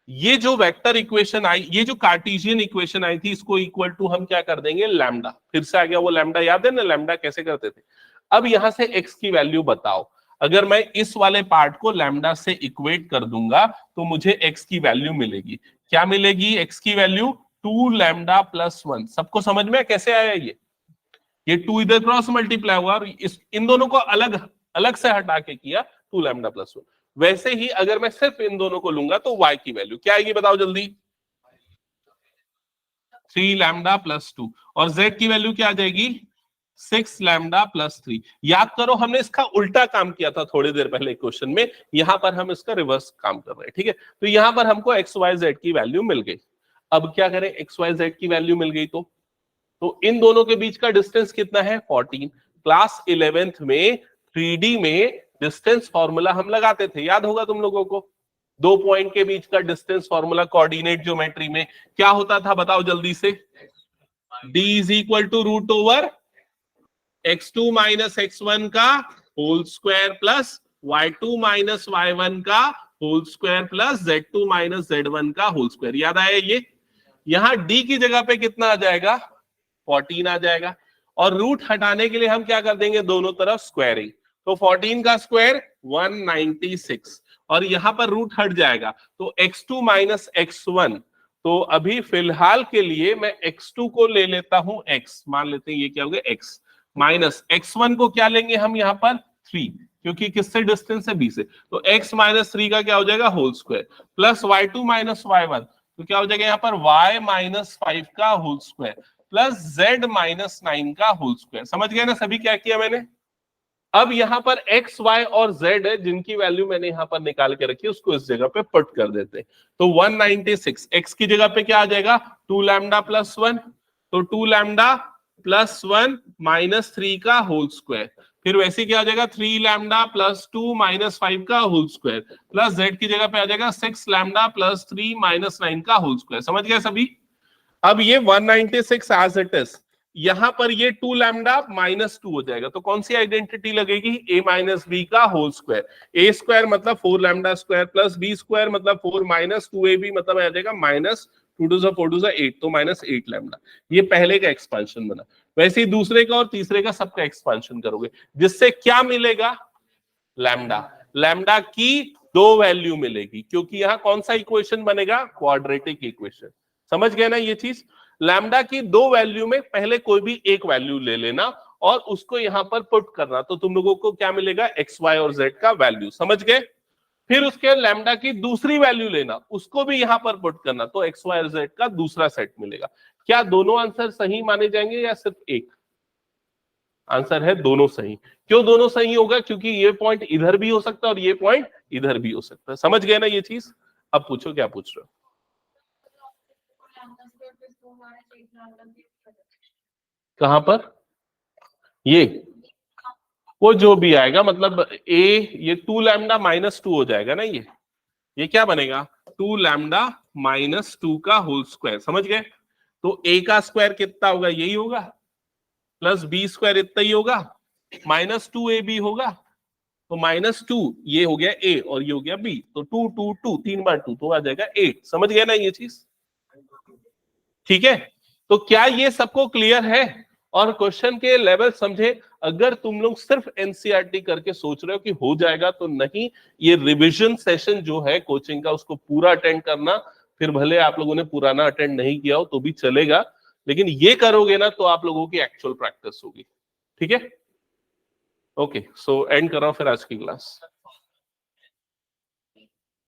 ये जो वेक्टर इक्वेशन आई, ये जो कार्टेशियन इक्वेशन आई थी, इसको इक्वल टू हम क्या कर देंगे, लैम्डा। फिर से आ गया वो लैम्डा, याद है ना लैम्डा कैसे करते थे। अब यहां से x की वैल्यू बताओ। अगर मैं इस वाले पार्ट को लैम्डा से इक्वेट कर दूंगा तो मुझे x की वैल्यू मिलेगी। क्या मिलेगी, x की वैल्यू 2 लैम्डा प्लस 1। सबको समझ में कैसे आया ये 2 इधर क्रॉस मल्टीप्लाई हुआ और इन दोनों को अलग अलग से हटा के किया 2 लैम्डा प्लस 1। वैसे ही अगर मैं सिर्फ इन दोनों को लूंगा तो y की वैल्यू क्या आएगी बताओ जल्दी, 3 लैम्डा प्लस 2। और z की वैल्यू क्या आ जाएगी, 6 लैम्डा प्लस 3। याद करो हमने इसका उल्टा काम किया था थोड़ी देर पहले क्वेश्चन में, यहां पर हम इसका रिवर्स काम कर रहे हैं। ठीक है, तो यहां पर हमको एक्स वाई जेड की वैल्यू मिल गई। अब क्या करें, एक्स वाई जेड की वैल्यू मिल गई तो इन दोनों के बीच का डिस्टेंस कितना है, 14। क्लास 11th में 3D में डिस्टेंस फॉर्मूला हम लगाते थे, याद होगा तुम लोगों को। दो पॉइंट के बीच का डिस्टेंस फॉर्मूला कोऑर्डिनेट ज्योमेट्री में क्या होता था बताओ जल्दी से, d is equal to root over x2 minus x1 का whole square plus y2 minus y1 का whole square plus z2 minus z1 का होल स्क्वायर। याद आया ये। यहां d की जगह पे कितना आ जाएगा, 14 आ जाएगा। और रूट हटाने के लिए हम क्या कर देंगे, दोनों तरफ स्क्वायरिंग। तो 14 का स्क्वायर 196, और यहां पर रूट हट जाएगा तो x2 माइनस x1। तो अभी फिलहाल के लिए मैं x2 को ले लेता हूं x, मान लेते हैं ये क्या हो गया x, माइनस x1 को क्या लेंगे हम यहाँ पर 3, क्योंकि किससे डिस्टेंस है b से। तो x माइनस 3 का क्या हो जाएगा whole square, plus y2 minus y1, तो क्या हो जाएगा यहाँ पर y माइनस 5 का whole square, plus z minus 9 का होल स्क्वायर। समझ गए ना सभी क्या किया मैंने। अब यहाँ पर x, y और z है जिनकी वैल्यू मैंने यहाँ पर निकाल के रखी है, उसको इस जगह पे पुट कर देते हैं। तो 196 x की जगह पे क्या आ जाएगा, 2 लैम्डा प्लस 1, तो 2 लैम्डा प्लस 1 माइनस 3 का होल स्क्वायर। फिर वैसे क्या आ जाएगा, 3 लैम्डा प्लस 2 माइनस 5 का होल स्क्वायर, प्लस z की जगह पे आ जाएगा 6 लैम्डा प्लस 3 माइनस 9 का होल स्क्वायर। समझ गए सभी। अब ये 196 एज इट इज, यहां पर ये 2 लैम्डा माइनस 2 हो जाएगा। तो कौन सी आइडेंटिटी लगेगी, a माइनस बी का होल स्क्वायर। ए स्क्वायर मतलब 4 lambda square plus b square मतलब 4 माइनस 2ab मतलब आ जाएगा माइनस 2 टू 4 टू 8, तो माइनस 8 लैम्डा। ये पहले का एक्सपांशन बना। वैसे ही दूसरे का और तीसरे का सबका एक्सपांशन करोगे, जिससे क्या मिलेगा, लैम्डा। लैम्डा की 2 वैल्यू मिलेगी, क्योंकि यहां कौन सा इक्वेशन बनेगा, क्वाड्रेटिक इक्वेशन। समझ गए ना ये चीज। लैम्डा की 2 वैल्यू में पहले कोई भी एक वैल्यू ले लेना और उसको यहां पर पुट करना, तो तुम लोगों को क्या मिलेगा, एक्स वाई और जेड का वैल्यू। समझ गए। फिर उसके लैम्डा की दूसरी वैल्यू लेना, उसको भी यहां पर पुट करना, तो एक्स वाई और जेड का दूसरा सेट मिलेगा। क्या दोनों आंसर सही माने जाएंगे या सिर्फ एक? आंसर है दोनों सही। क्यों दोनों सही होगा, क्योंकि ये पॉइंट इधर भी हो सकता है और ये पॉइंट इधर भी हो सकता है। समझ गए ना ये चीज। अब पूछो क्या पूछ रहे हो। कहां पर, ये वो जो भी आएगा, मतलब ये 2 लैम्डा माइनस 2 हो जाएगा ना। ये क्या बनेगा, 2 लैम्डा -2 का होल स्क्वायर, समझ गए? तो a का स्क्वायर कितना होगा, यही होगा, प्लस b स्क्वायर इतना ही होगा, -2ab होगा, तो -2 ये हो गया a और ये हो गया b, तो 2 2 2 3 बार 2 तो आ जाएगा 8। समझ गए ना ये चीज? ठीक है, तो क्या ये सबको क्लियर है? और क्वेश्चन के लेवल समझे? अगर तुम लोग सिर्फ एनसीईआरटी करके सोच रहे हो कि हो जाएगा, तो नहीं, ये रिवीजन सेशन जो है कोचिंग का उसको पूरा अटेंड करना, फिर भले आप लोगों ने पुराना अटेंड नहीं किया हो तो भी चलेगा, लेकिन ये करोगे ना तो आप लोगों की एक्चुअल प्रैक्टिस होगी। ठीक है, ओके, सो एंड कर रहा हूं फिर आज की क्लास।